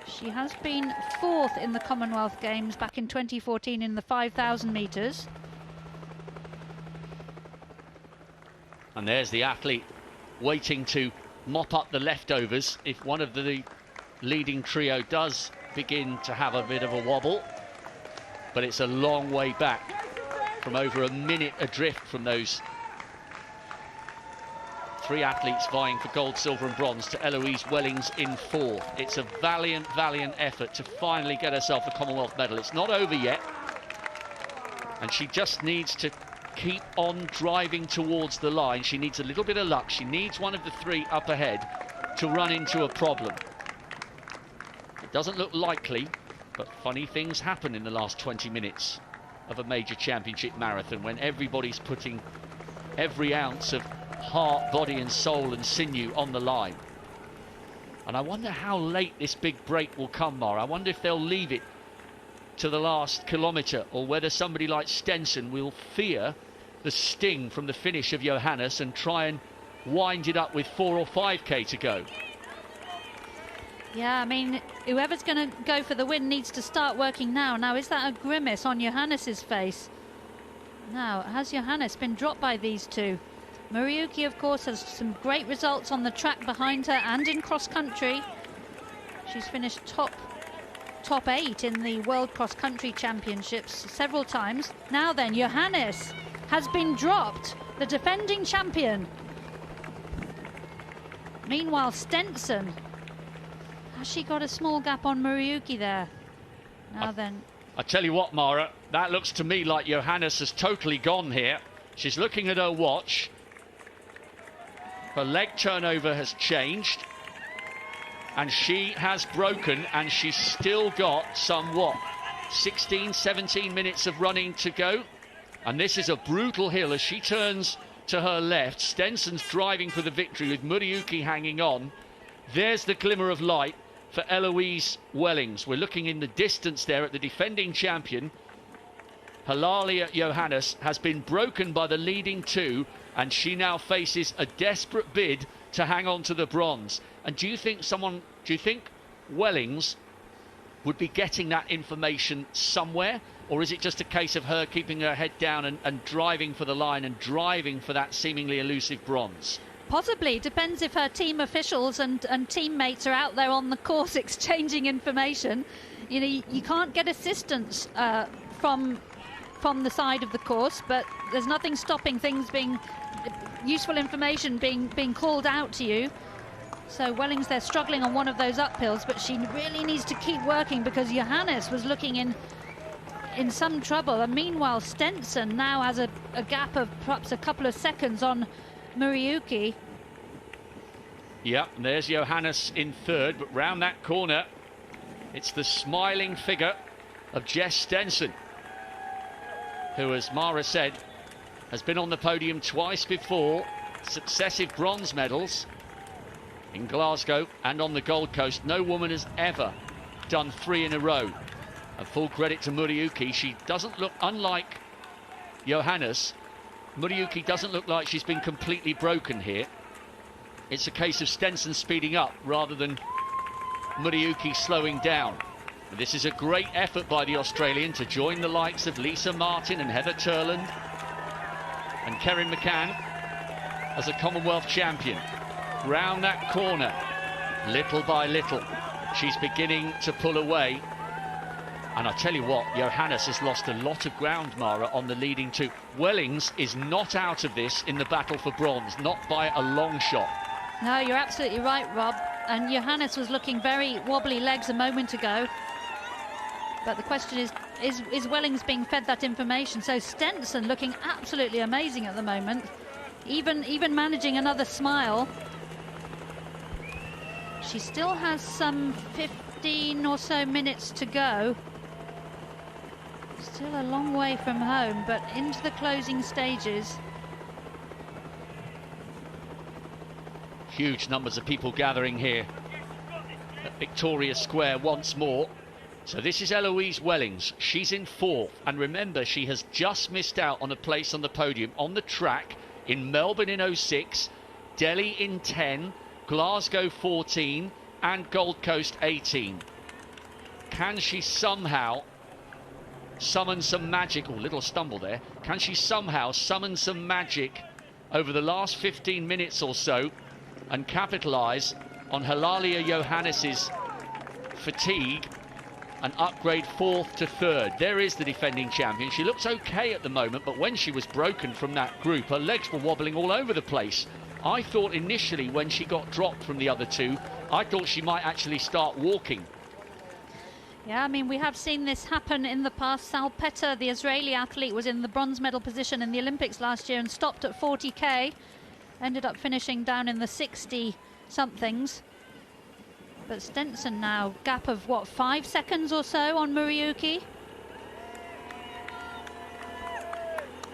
C: She has been 4th in the Commonwealth Games back in 2014 in the 5,000 metres.
A: And there's the athlete waiting to mop up the leftovers if one of the leading trio does begin to have a bit of a wobble. But it's a long way back from over a minute adrift from those 3 athletes vying for gold, silver and bronze to Eloise Wellings in 4th. It's a valiant effort to finally get herself a Commonwealth medal. It's not over yet, and she just needs to keep on driving towards the line. She needs a little bit of luck. She needs one of the 3 up ahead to run into a problem. It doesn't look likely, but funny things happen in the last 20 minutes of a major championship marathon when everybody's putting every ounce of heart, body and soul and sinew on the line. And I wonder how late this big break will come, Mara. I wonder if they'll leave it to the last kilometre, or whether somebody like Stenson will fear the sting from the finish of Johannes and try and wind it up with 4 or 5k to go.
C: Yeah, I mean, whoever's going to go for the win needs to start working now. Now, is that a grimace on Johannes's face? Now, has Johannes been dropped by these 2? Muriuki, of course, has some great results on the track behind her and in cross-country. She's finished top 8 in the World Cross Country Championships several times. Now then, Johannes has been dropped, the defending champion. Meanwhile, Stenson, has she got a small gap on Muriuki there? Now then.
A: I tell you what, Mara, that looks to me like Johannes has totally gone here. She's looking at her watch. Her leg turnover has changed. And she has broken, and she's still got some, what, 16, 17 minutes of running to go. And this is a brutal hill as she turns to her left. Stenson's driving for the victory with Muriuki hanging on. There's the glimmer of light for Eloise Wellings. We're looking in the distance there at the defending champion. Helalia Johannes has been broken by the leading 2, and she now faces a desperate bid to hang on to the bronze. And do you think Wellings would be getting that information somewhere? Or is it just a case of her keeping her head down and driving for the line and driving for that seemingly elusive bronze?
C: Possibly. Depends if her team officials and teammates are out there on the course exchanging information. You know, you can't get assistance from the side of the course, but there's nothing stopping things being useful information being called out to you. So Wellings, they're struggling on one of those uphills, but she really needs to keep working because Johannes was looking in some trouble. And meanwhile, Stenson now has a gap of perhaps a couple of seconds on Muriuki.
A: Yeah, and there's Johannes in 3rd, but round that corner, it's the smiling figure of Jess Stenson, who, as Mara said, has been on the podium twice before, successive bronze medals in Glasgow and on the Gold Coast. No woman has ever done 3 in a row. And full credit to Muriuki. She doesn't look, unlike Johannes, Muriuki doesn't look like she's been completely broken here. It's a case of Stenson speeding up rather than Muriuki slowing down. And this is a great effort by the Australian to join the likes of Lisa Martin and Heather Turland and Kerrin McCann as a Commonwealth champion. Round that corner, little by little, she's beginning to pull away. And I tell you what, Johannes has lost a lot of ground, Mara, on the leading two. Wellings is not out of this in the battle for bronze, not by a long shot.
C: No, you're absolutely right, Rob. And Johannes was looking very wobbly legs a moment ago. But the question is Wellings being fed that information? So Stenson looking absolutely amazing at the moment. Even managing another smile. She still has some 15 or so minutes to go. Still a long way from home, but into the closing stages.
A: Huge numbers of people gathering here at Victoria Square once more. So this is Eloise Wellings. She's in 4th. And remember, she has just missed out on a place on the podium on the track in Melbourne in 06, Delhi in 10, Glasgow 14 and Gold Coast 18. Can she somehow summon some magic? Oh, little stumble there. Can she somehow summon some magic over the last 15 minutes or so and capitalise on Helalia Johannes's fatigue and upgrade 4th to 3rd? There is the defending champion. She looks okay at the moment, but when she was broken from that group, her legs were wobbling all over the place. I thought initially when she got dropped from the other two, I thought she might actually start walking.
C: Yeah, I mean, we have seen this happen in the past. Salpeter, the Israeli athlete, was in the bronze medal position in the Olympics last year and stopped at 40k. Ended up finishing down in the 60-somethings. But Stenson now, gap of, what, 5 seconds or so on Muriuki?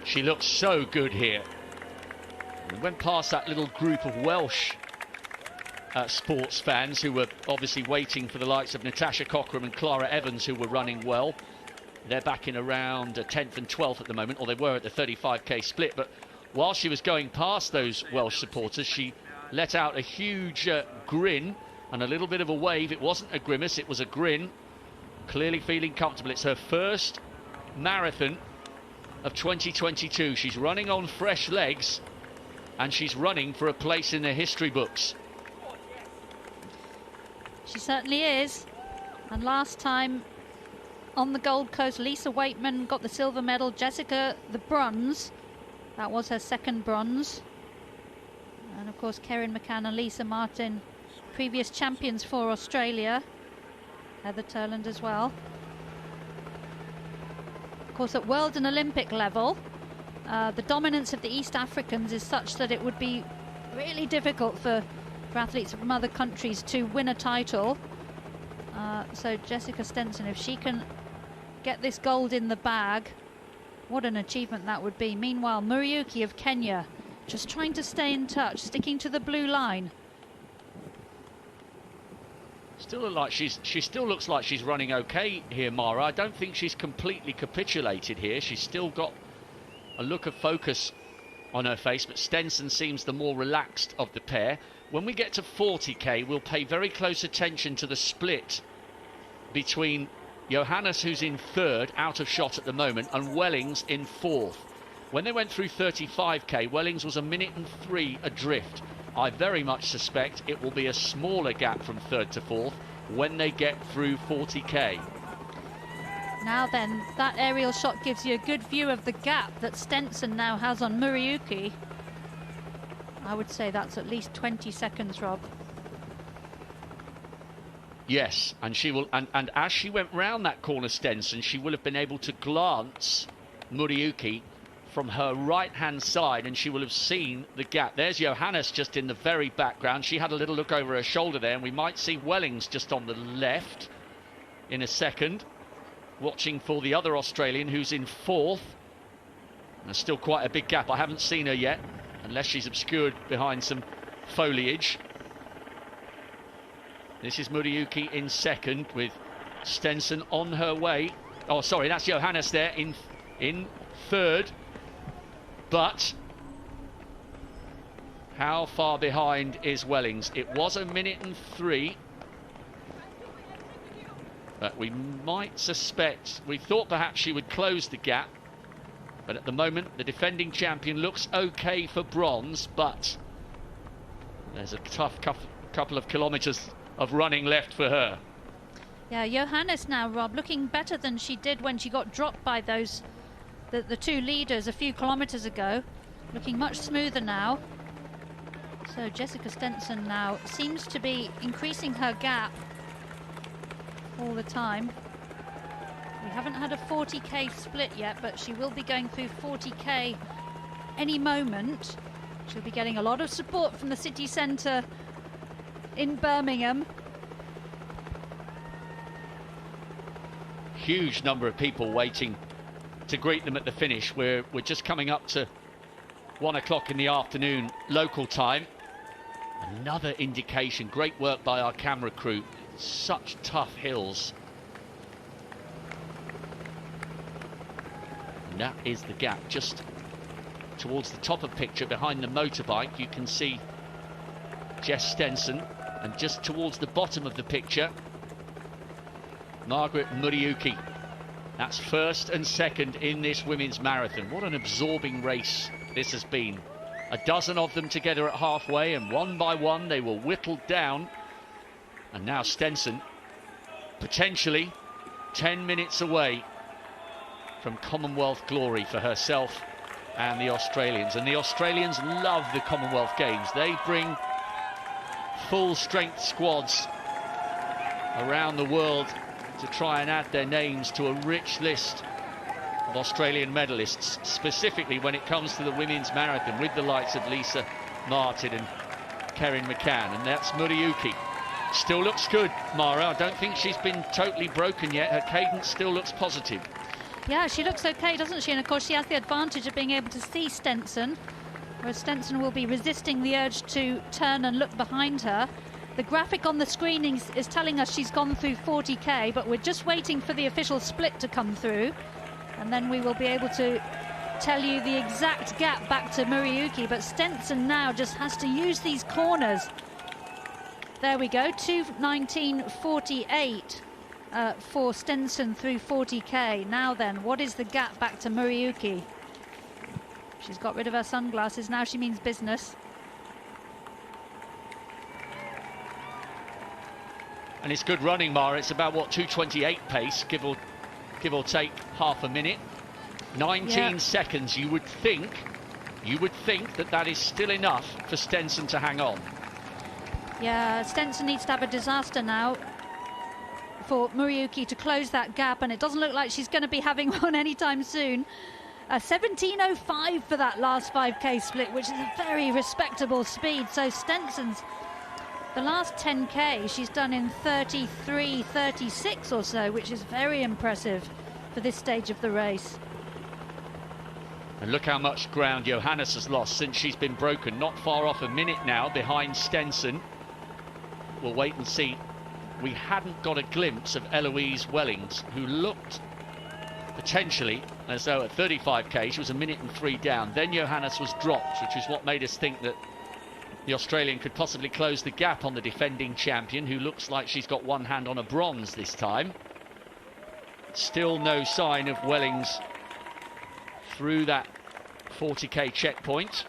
A: She looks so good here. We went past that little group of Welsh sports fans who were obviously waiting for the likes of Natasha Cockram and Clara Evans, who were running well. They're back in around 10th and 12th at the moment, or they were at the 35k split. But while she was going past those Welsh supporters, she let out a huge grin and a little bit of a wave. It wasn't a grimace, it was a grin. Clearly feeling comfortable. It's her first marathon of 2022. She's running on fresh legs and she's running for a place in the history books.
C: She certainly is. And last time on the Gold Coast, Lisa Waitman got the silver medal, Jessica the bronze. That was her second bronze. And of course Kerrin McCann and Lisa Martin, previous champions for Australia. Heather Turland as well. Of course, at world and Olympic level, the dominance of the East Africans is such that it would be really difficult for athletes from other countries to win a title. So Jessica Stenson, if she can get this gold in the bag, what an achievement that would be. Meanwhile, Muriuki of Kenya just trying to stay in touch, sticking to the blue line.
A: She still looks like she's running okay here, Mara. I don't think she's completely capitulated here. She's still got a look of focus on her face, but Stenson seems the more relaxed of the pair. When we get to 40k, we'll pay very close attention to the split between Johannes, who's in 3rd, out of shot at the moment, and Wellings in 4th. When they went through 35k, Wellings was 1:03 adrift. I very much suspect it will be a smaller gap from 3rd to 4th when they get through 40k.
C: Now then, that aerial shot gives you a good view of the gap that Stenson now has on Muriuki. I would say that's at least 20 seconds, Rob.
A: Yes, and she will, and as she went round that corner, Stenson, she will have been able to glance Muriuki from her right-hand side, and she will have seen the gap. There's Johannes just in the very background. She had a little look over her shoulder there, and we might see Wellings just on the left in a second, watching for the other Australian who's in 4th. There's still quite a big gap. I haven't seen her yet, unless she's obscured behind some foliage. This is Muriuki in 2nd, with Stenson on her way. Oh, sorry, that's Johannes there in third. But how far behind is Wellings? It was 1:03. But we might suspect, we thought perhaps she would close the gap. But at the moment, the defending champion looks okay for bronze, but there's a tough couple of kilometres of running left for her.
C: Yeah, Johannes now, Rob, looking better than she did when she got dropped by the two leaders a few kilometres ago. Looking much smoother now. So Jessica Stenson now seems to be increasing her gap all the time. We haven't had a 40k split yet, but she will be going through 40k any moment. She'll be getting a lot of support from the city centre in Birmingham.
A: Huge number of people waiting to greet them at the finish. We're just coming up to 1 o'clock in the afternoon local time. Another indication, great work by our camera crew. Such tough hills. And that is the gap just towards the top of picture behind the motorbike. You can see Jess Stenson, and just towards the bottom of the picture, Margaret Muriuki. That's first and second in this women's marathon. What an absorbing race this has been. A dozen of them together at halfway, and one by one they were whittled down. And now Stenson, potentially 10 minutes away from Commonwealth glory for herself and the Australians. And the Australians love the Commonwealth Games. They bring full strength squads around the world to try and add their names to a rich list of Australian medalists, specifically when it comes to the women's marathon, with the likes of Lisa Martin and Kerrin McCann. And that's Muriuki. Still looks good, Mara. I don't think she's been totally broken yet. Her cadence still looks positive.
C: Yeah, she looks okay, doesn't she? And of course she has the advantage of being able to see Stenson, whereas Stenson will be resisting the urge to turn and look behind her. The graphic on the screen is telling us she's gone through 40k, but we're just waiting for the official split to come through, and then we will be able to tell you the exact gap back to Muriuki. But Stenson now just has to use these corners. There we go, 2:19.48 for Stenson through 40k. Now then, what is the gap back to Muriuki? She's got rid of her sunglasses, now she means business.
A: And it's good running, Mara. It's about, what, 2:28 pace, give or take half a minute. 19 seconds. You would think that is still enough for Stenson to hang on.
C: Yeah, Stenson needs to have a disaster now for Muriuki to close that gap, and it doesn't look like she's going to be having one anytime soon. 17:05 for that last 5k split, which is a very respectable speed. So Stenson's, the last 10k she's done in 33:36 or so, which is very impressive for this stage of the race.
A: And look how much ground Johannes has lost since she's been broken. Not far off a minute now behind Stenson. We'll wait and see. We hadn't got a glimpse of Eloise Wellings, who looked potentially as though at 35k she was 1:03 down. Then Johannes was dropped, which is what made us think that the Australian could possibly close the gap on the defending champion, who looks like she's got one hand on a bronze this time. Still no sign of Wellings through that 40k checkpoint.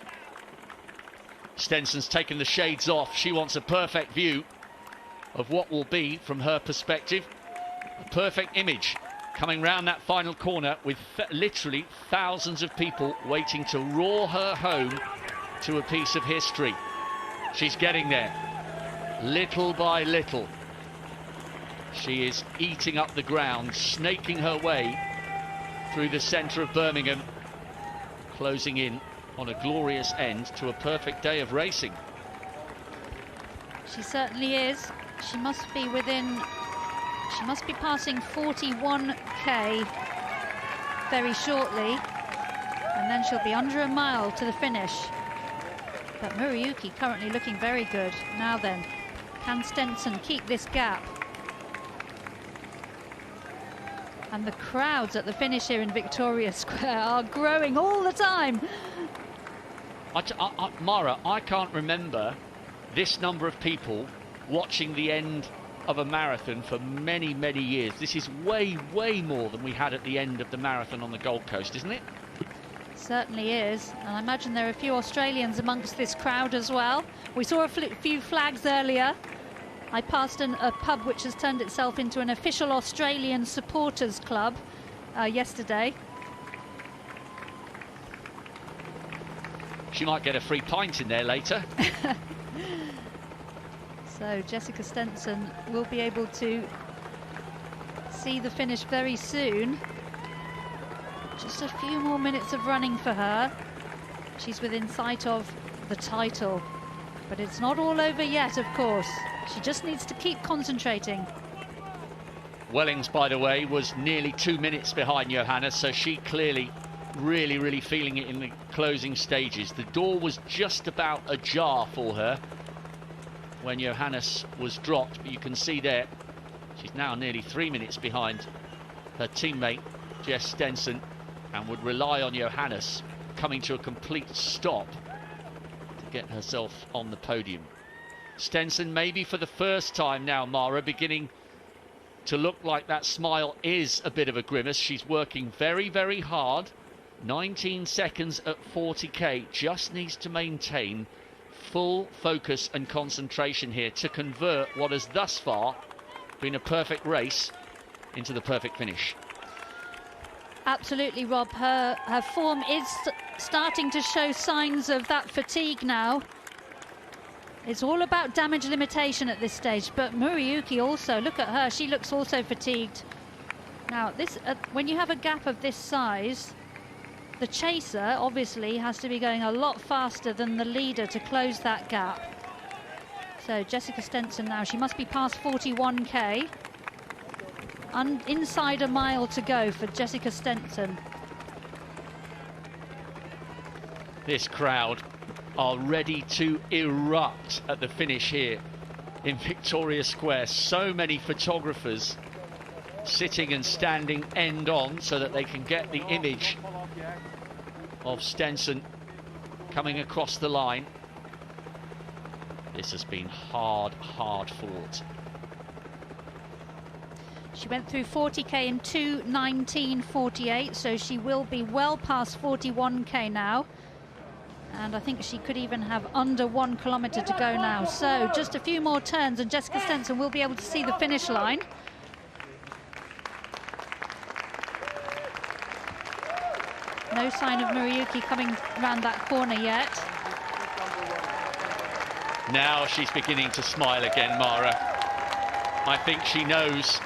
A: Stenson's taken the shades off. She wants a perfect view of what will be, from her perspective, a perfect image coming round that final corner, with literally thousands of people waiting to roar her home to a piece of history. She's getting there, little by little. She is eating up the ground, snaking her way through the centre of Birmingham, closing in on a glorious end to a perfect day of racing.
C: She certainly is. She must be passing 41k very shortly, and then she'll be under a mile to the finish. But Muriuki currently looking very good. Now then, can Stenson keep this gap? And the crowds at the finish here in Victoria Square are growing all the time.
A: Mara, I can't remember this number of people watching the end of a marathon for many, many years. This is way, way more than we had at the end of the marathon on the Gold Coast, isn't it?
C: Certainly is. And I imagine there are a few Australians amongst this crowd as well. We saw a few flags earlier. I passed a pub which has turned itself into an official Australian supporters club yesterday.
A: She might get a free pint in there later.
C: So Jessica Stenson will be able to see the finish very soon. Just a few more minutes of running for her. She's within sight of the title, but it's not all over yet, of course. She just needs to keep concentrating.
A: Wellings, by the way, was nearly 2 minutes behind Johannes, so she clearly really feeling it in the closing stages. The door was just about ajar for her when Johannes was dropped, but you can see there she's now nearly 3 minutes behind her teammate Jess Stenson, and would rely on Johannes coming to a complete stop to get herself on the podium. Stenson, maybe for the first time now, Mara, beginning to look like that smile is a bit of a grimace. She's working very hard. 19 seconds at 40k, just needs to maintain full focus and concentration here to convert what has thus far been a perfect race into the perfect finish.
C: Absolutely, Rob. Her form is starting to show signs of that fatigue now. It's all about damage limitation at this stage, but Muriuki also, look at her, she looks also fatigued. Now, this when you have a gap of this size, the chaser obviously has to be going a lot faster than the leader to close that gap. So Jessica Stenson now, she must be past 41k. Inside a mile to go for Jessica Stenson.
A: This crowd are ready to erupt at the finish here in Victoria Square. So many photographers sitting and standing end on so that they can get the image of Stenson coming across the line. This has been hard fought.
C: She went through 40k in 2:19:48, so she will be well past 41k now. And I think she could even have under 1 kilometre to go now. So just a few more turns and Jessica Stenson will be able to see the finish line. No sign of Muriuki coming round that corner yet.
A: Now she's beginning to smile again, Mara. I think she knows.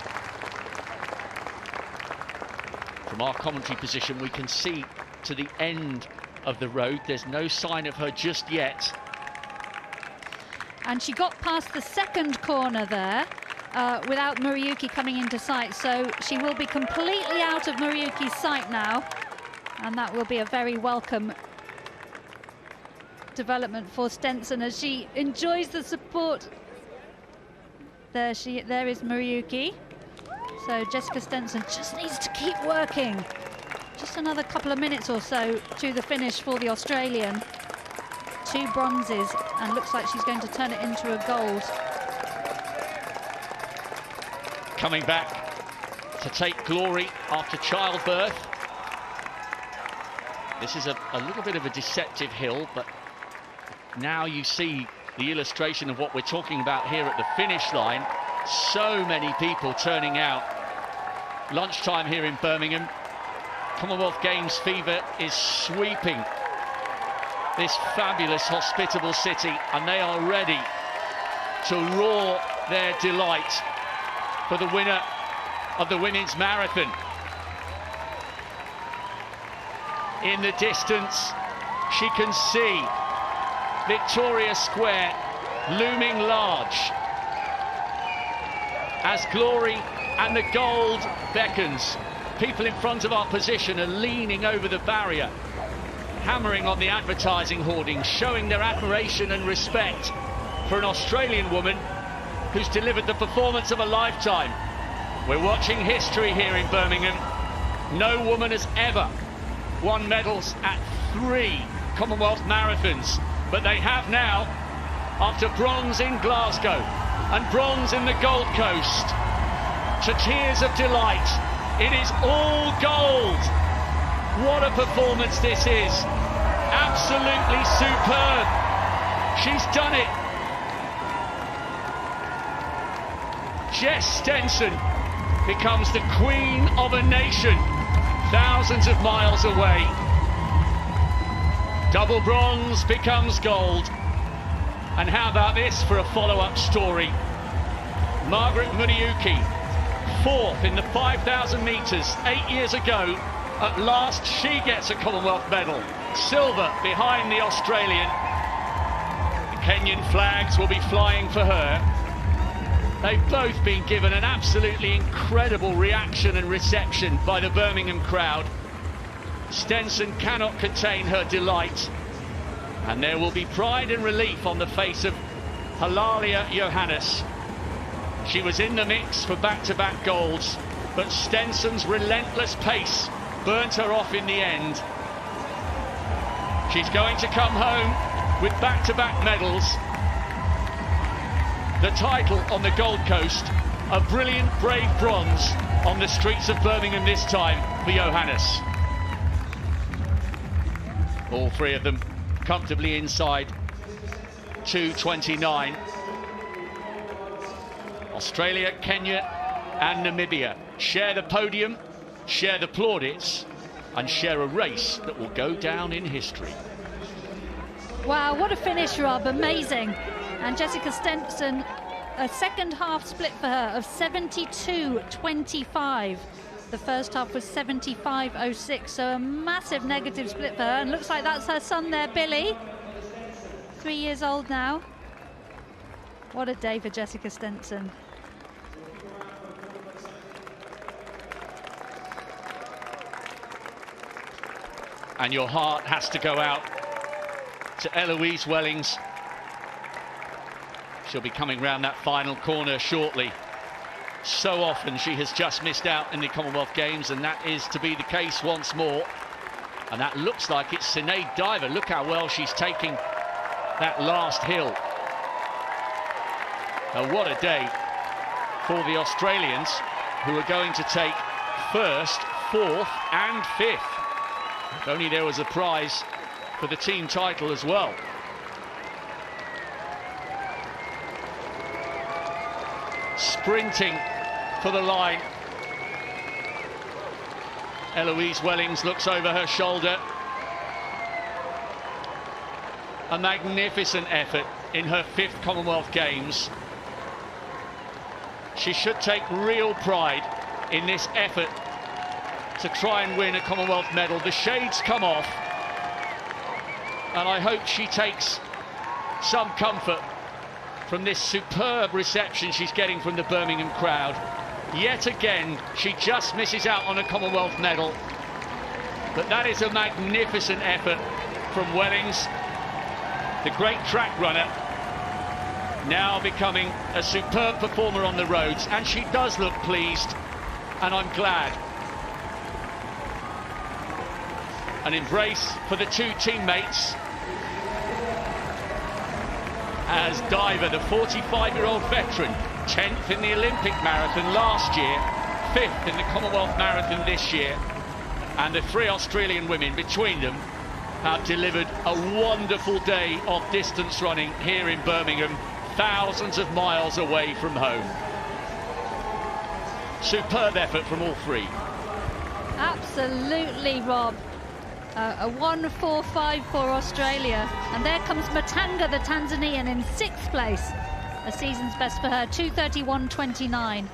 A: From our commentary position, we can see to the end of the road. There's no sign of her just yet.
C: And she got past the second corner there without Muriuki coming into sight. So she will be completely out of Muriuki's sight now. And that will be a very welcome development for Stenson as she enjoys the support. There is Muriuki. So Jessica Stenson just needs to keep working. Just another couple of minutes or so to the finish for the Australian. 2 bronzes, and looks like she's going to turn it into a gold.
A: Coming back to take glory after childbirth. This is a little bit of a deceptive hill, but now you see the illustration of what we're talking about here at the finish line. So many people turning out. Lunchtime here in Birmingham. Commonwealth Games fever is sweeping this fabulous, hospitable city, and they are ready to roar their delight for the winner of the women's marathon. In the distance, she can see Victoria Square looming large as glory and the gold beckons. People in front of our position are leaning over the barrier, hammering on the advertising hoardings, showing their admiration and respect for an Australian woman who's delivered the performance of a lifetime We're watching history here in Birmingham. No woman has ever won medals at 3 Commonwealth marathons, but they have now, after bronze in Glasgow and bronze in the Gold Coast. To tears of delight, it is all gold. What a performance this is. Absolutely superb. She's done it. Jess Stenson becomes the queen of a nation, thousands of miles away. Double bronze becomes gold. And how about this for a follow-up story? Margaret Muriuki, 4th in the 5,000 metres 8 years ago. At last she gets a Commonwealth medal. Silver behind the Australian. The Kenyan flags will be flying for her. They've both been given an absolutely incredible reaction and reception by the Birmingham crowd. Stenson cannot contain her delight, and there will be pride and relief on the face of Helalia Johannes. She was in the mix for back-to-back golds, but Stenson's relentless pace burnt her off in the end. She's going to come home with back-to-back medals. The title on the Gold Coast, a brilliant, brave bronze on the streets of Birmingham this time for Johannes. All three of them comfortably inside 2:29. Australia, Kenya and Namibia share the podium, share the plaudits and share a race that will go down in history.
C: Wow, what a finish, Rob. Amazing. And Jessica Stenson, a second half split for her of 72.25. The first half was 75.06, so a massive negative split for her. And looks like that's her son there, Billy. 3 years old now. What a day for Jessica Stenson.
A: And your heart has to go out to Eloise Wellings. She'll be coming round that final corner shortly. So often she has just missed out in the Commonwealth Games, and that is to be the case once more. And that looks like it's Sinead Diver. Look how well she's taking that last hill. And what a day for the Australians, who are going to take 1st, 4th and 5th. If only there was a prize for the team title as well. Sprinting for the line. Eloise Wellings looks over her shoulder. A magnificent effort in her 5th Commonwealth Games. She should take real pride in this effort to try and win a Commonwealth medal. The shades come off, and I hope she takes some comfort from this superb reception she's getting from the Birmingham crowd. Yet again, she just misses out on a Commonwealth medal. But that is a magnificent effort from Wellings, the great track runner, now becoming a superb performer on the roads. And she does look pleased, and I'm glad. An embrace for the two teammates, as Diver, the 45-year-old veteran, 10th in the Olympic marathon last year, 5th in the Commonwealth marathon this year, and the 3 Australian women between them have delivered a wonderful day of distance running here in Birmingham, thousands of miles away from home. Superb effort from all three.
C: Absolutely, Rob. A 1:4.5 for Australia, and there comes Matanga, the Tanzanian, in 6th place, a season's best for her, 2:31.29.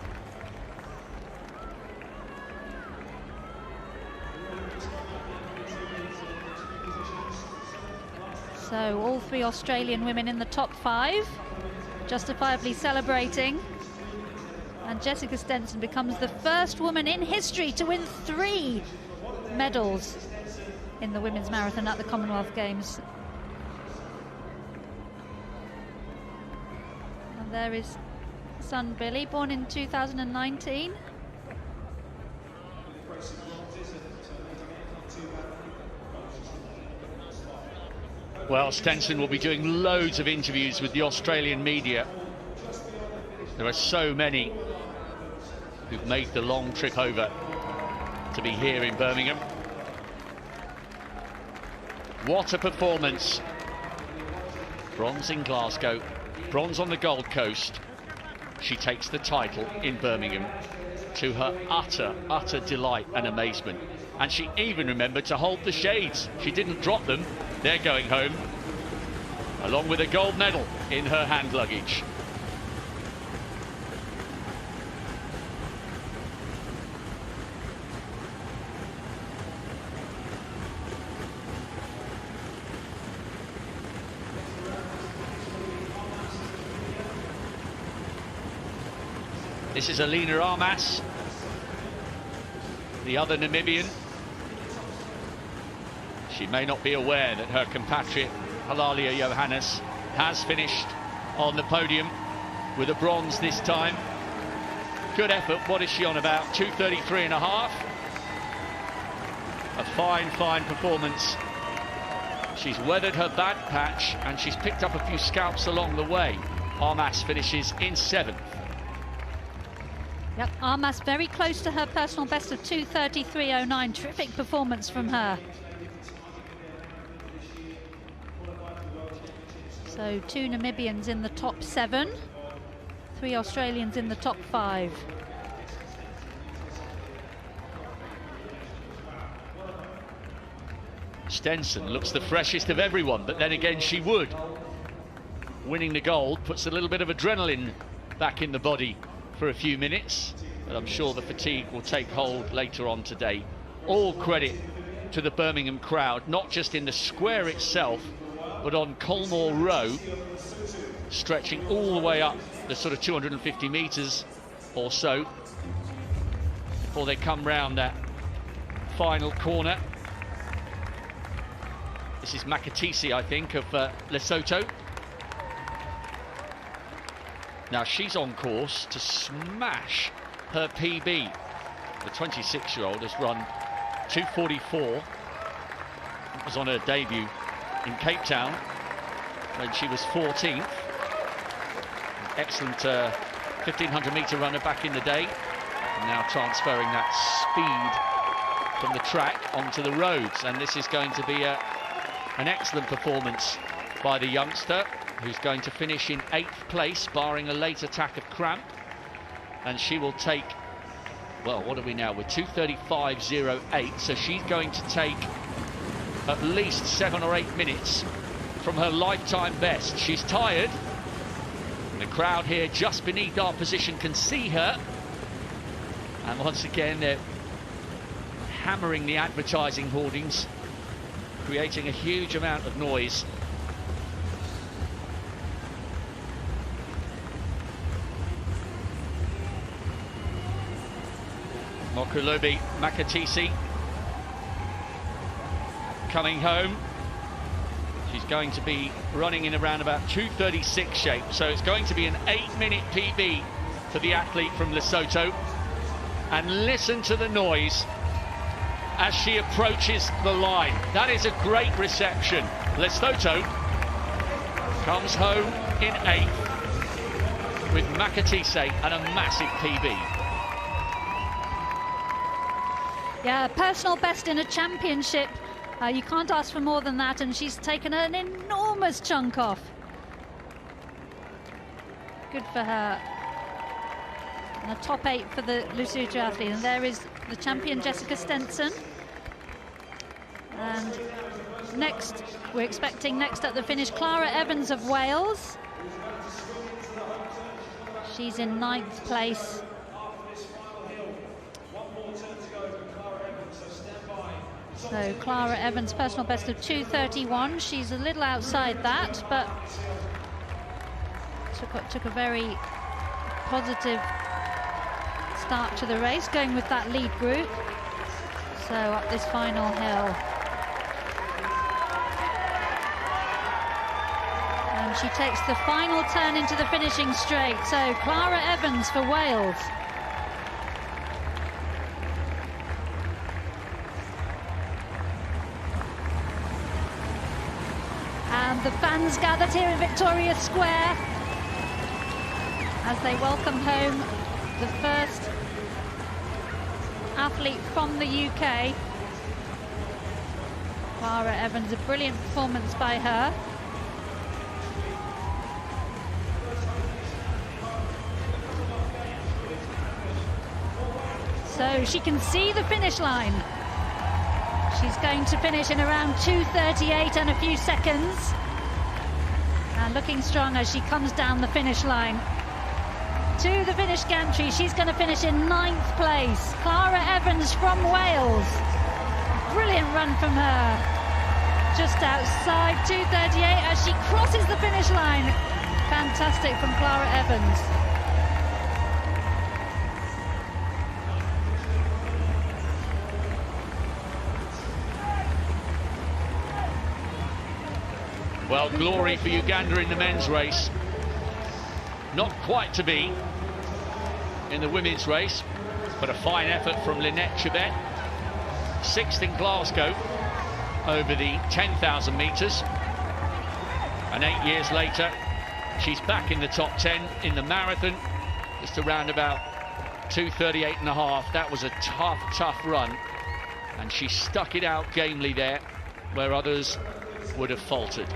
C: So all 3 Australian women in the top 5, justifiably celebrating, and Jessica Stenson becomes the first woman in history to win 3 medals in the women's marathon at the Commonwealth Games. And there is son Billy, born in 2019.
A: Well, Stenson will be doing loads of interviews with the Australian media. There are so many who've made the long trip over to be here in Birmingham. What a performance. Bronze in Glasgow, bronze on the Gold Coast. She takes the title in Birmingham, to her utter delight and amazement. And she even remembered to hold the shades. She didn't drop them. They're going home, along with a gold medal in her hand luggage. This is Helalia Johannes, the other Namibian. She may not be aware that her compatriot Helalia Johannes has finished on the podium with a bronze this time. Good effort. What is she on about? 2:33.5. A fine performance. She's weathered her bad patch and she's picked up a few scalps along the way. Johannes finishes in 7th.
C: Yep, Johannes very close to her personal best of 2:33.09. Terrific performance from her. So 2 Namibians in the top 7, 3 Australians in the top 5.
A: Stenson looks the freshest of everyone, but then again she would. Winning the gold puts a little bit of adrenaline back in the body for a few minutes, but I'm sure the fatigue will take hold later on today. All credit to the Birmingham crowd, not just in the square itself, but on Colmore Row, stretching all the way up the sort of 250 metres or so before they come round that final corner. This is Makatisi, I think, of Lesotho. Now she's on course to smash her PB. The 26-year-old has run 2:44. It was on her debut in Cape Town when she was 14th. Excellent 1500-metre runner back in the day. And now transferring that speed from the track onto the roads. And this is going to be an excellent performance by the youngster, who's going to finish in 8th place, barring a late attack of cramp. And she will take, well, what are we now? We're 2:35.08, so she's going to take at least 7 or 8 minutes from her lifetime best. She's tired. The crowd here just beneath our position can see her. And once again, they're hammering the advertising hoardings, creating a huge amount of noise. Mokulubi Makatisi coming home. She's going to be running in around about 2:36 shape, so it's going to be an 8-minute PB for the athlete from Lesotho. And listen to the noise as she approaches the line. That is a great reception. Lesotho comes home in 8th with Makatisi and a massive PB.
C: Yeah, personal best in a championship. You can't ask for more than that, and she's taken an enormous chunk off. Good for her. And a top 8 for the Lesotho athlete. And there is the champion, Jessica Stenson. And next, we're expecting next at the finish, Clara Evans of Wales. She's in 9th place. So Clara Evans, personal best of 2:31. She's a little outside that, but took a very positive start to the race, going with that lead group. So up this final hill. And she takes the final turn into the finishing straight. So Clara Evans for Wales. And the fans gathered here in Victoria Square as they welcome home the first athlete from the UK. Clara Evans, a brilliant performance by her. So she can see the finish line. She's going to finish in around 2:38 and a few seconds. And looking strong as she comes down the finish line. To the finish gantry, she's going to finish in 9th place. Clara Evans from Wales. Brilliant run from her. Just outside 2:38 as she crosses the finish line. Fantastic from Clara Evans.
A: Well, glory for Uganda in the men's race. Not quite to be in the women's race, but a fine effort from Lynette Chebet. 6th in Glasgow over the 10,000 metres. And 8 years later, she's back in the top 10 in the marathon, just around about 2:38 and a half. That was a tough run. And she stuck it out gamely there, where others would have faltered.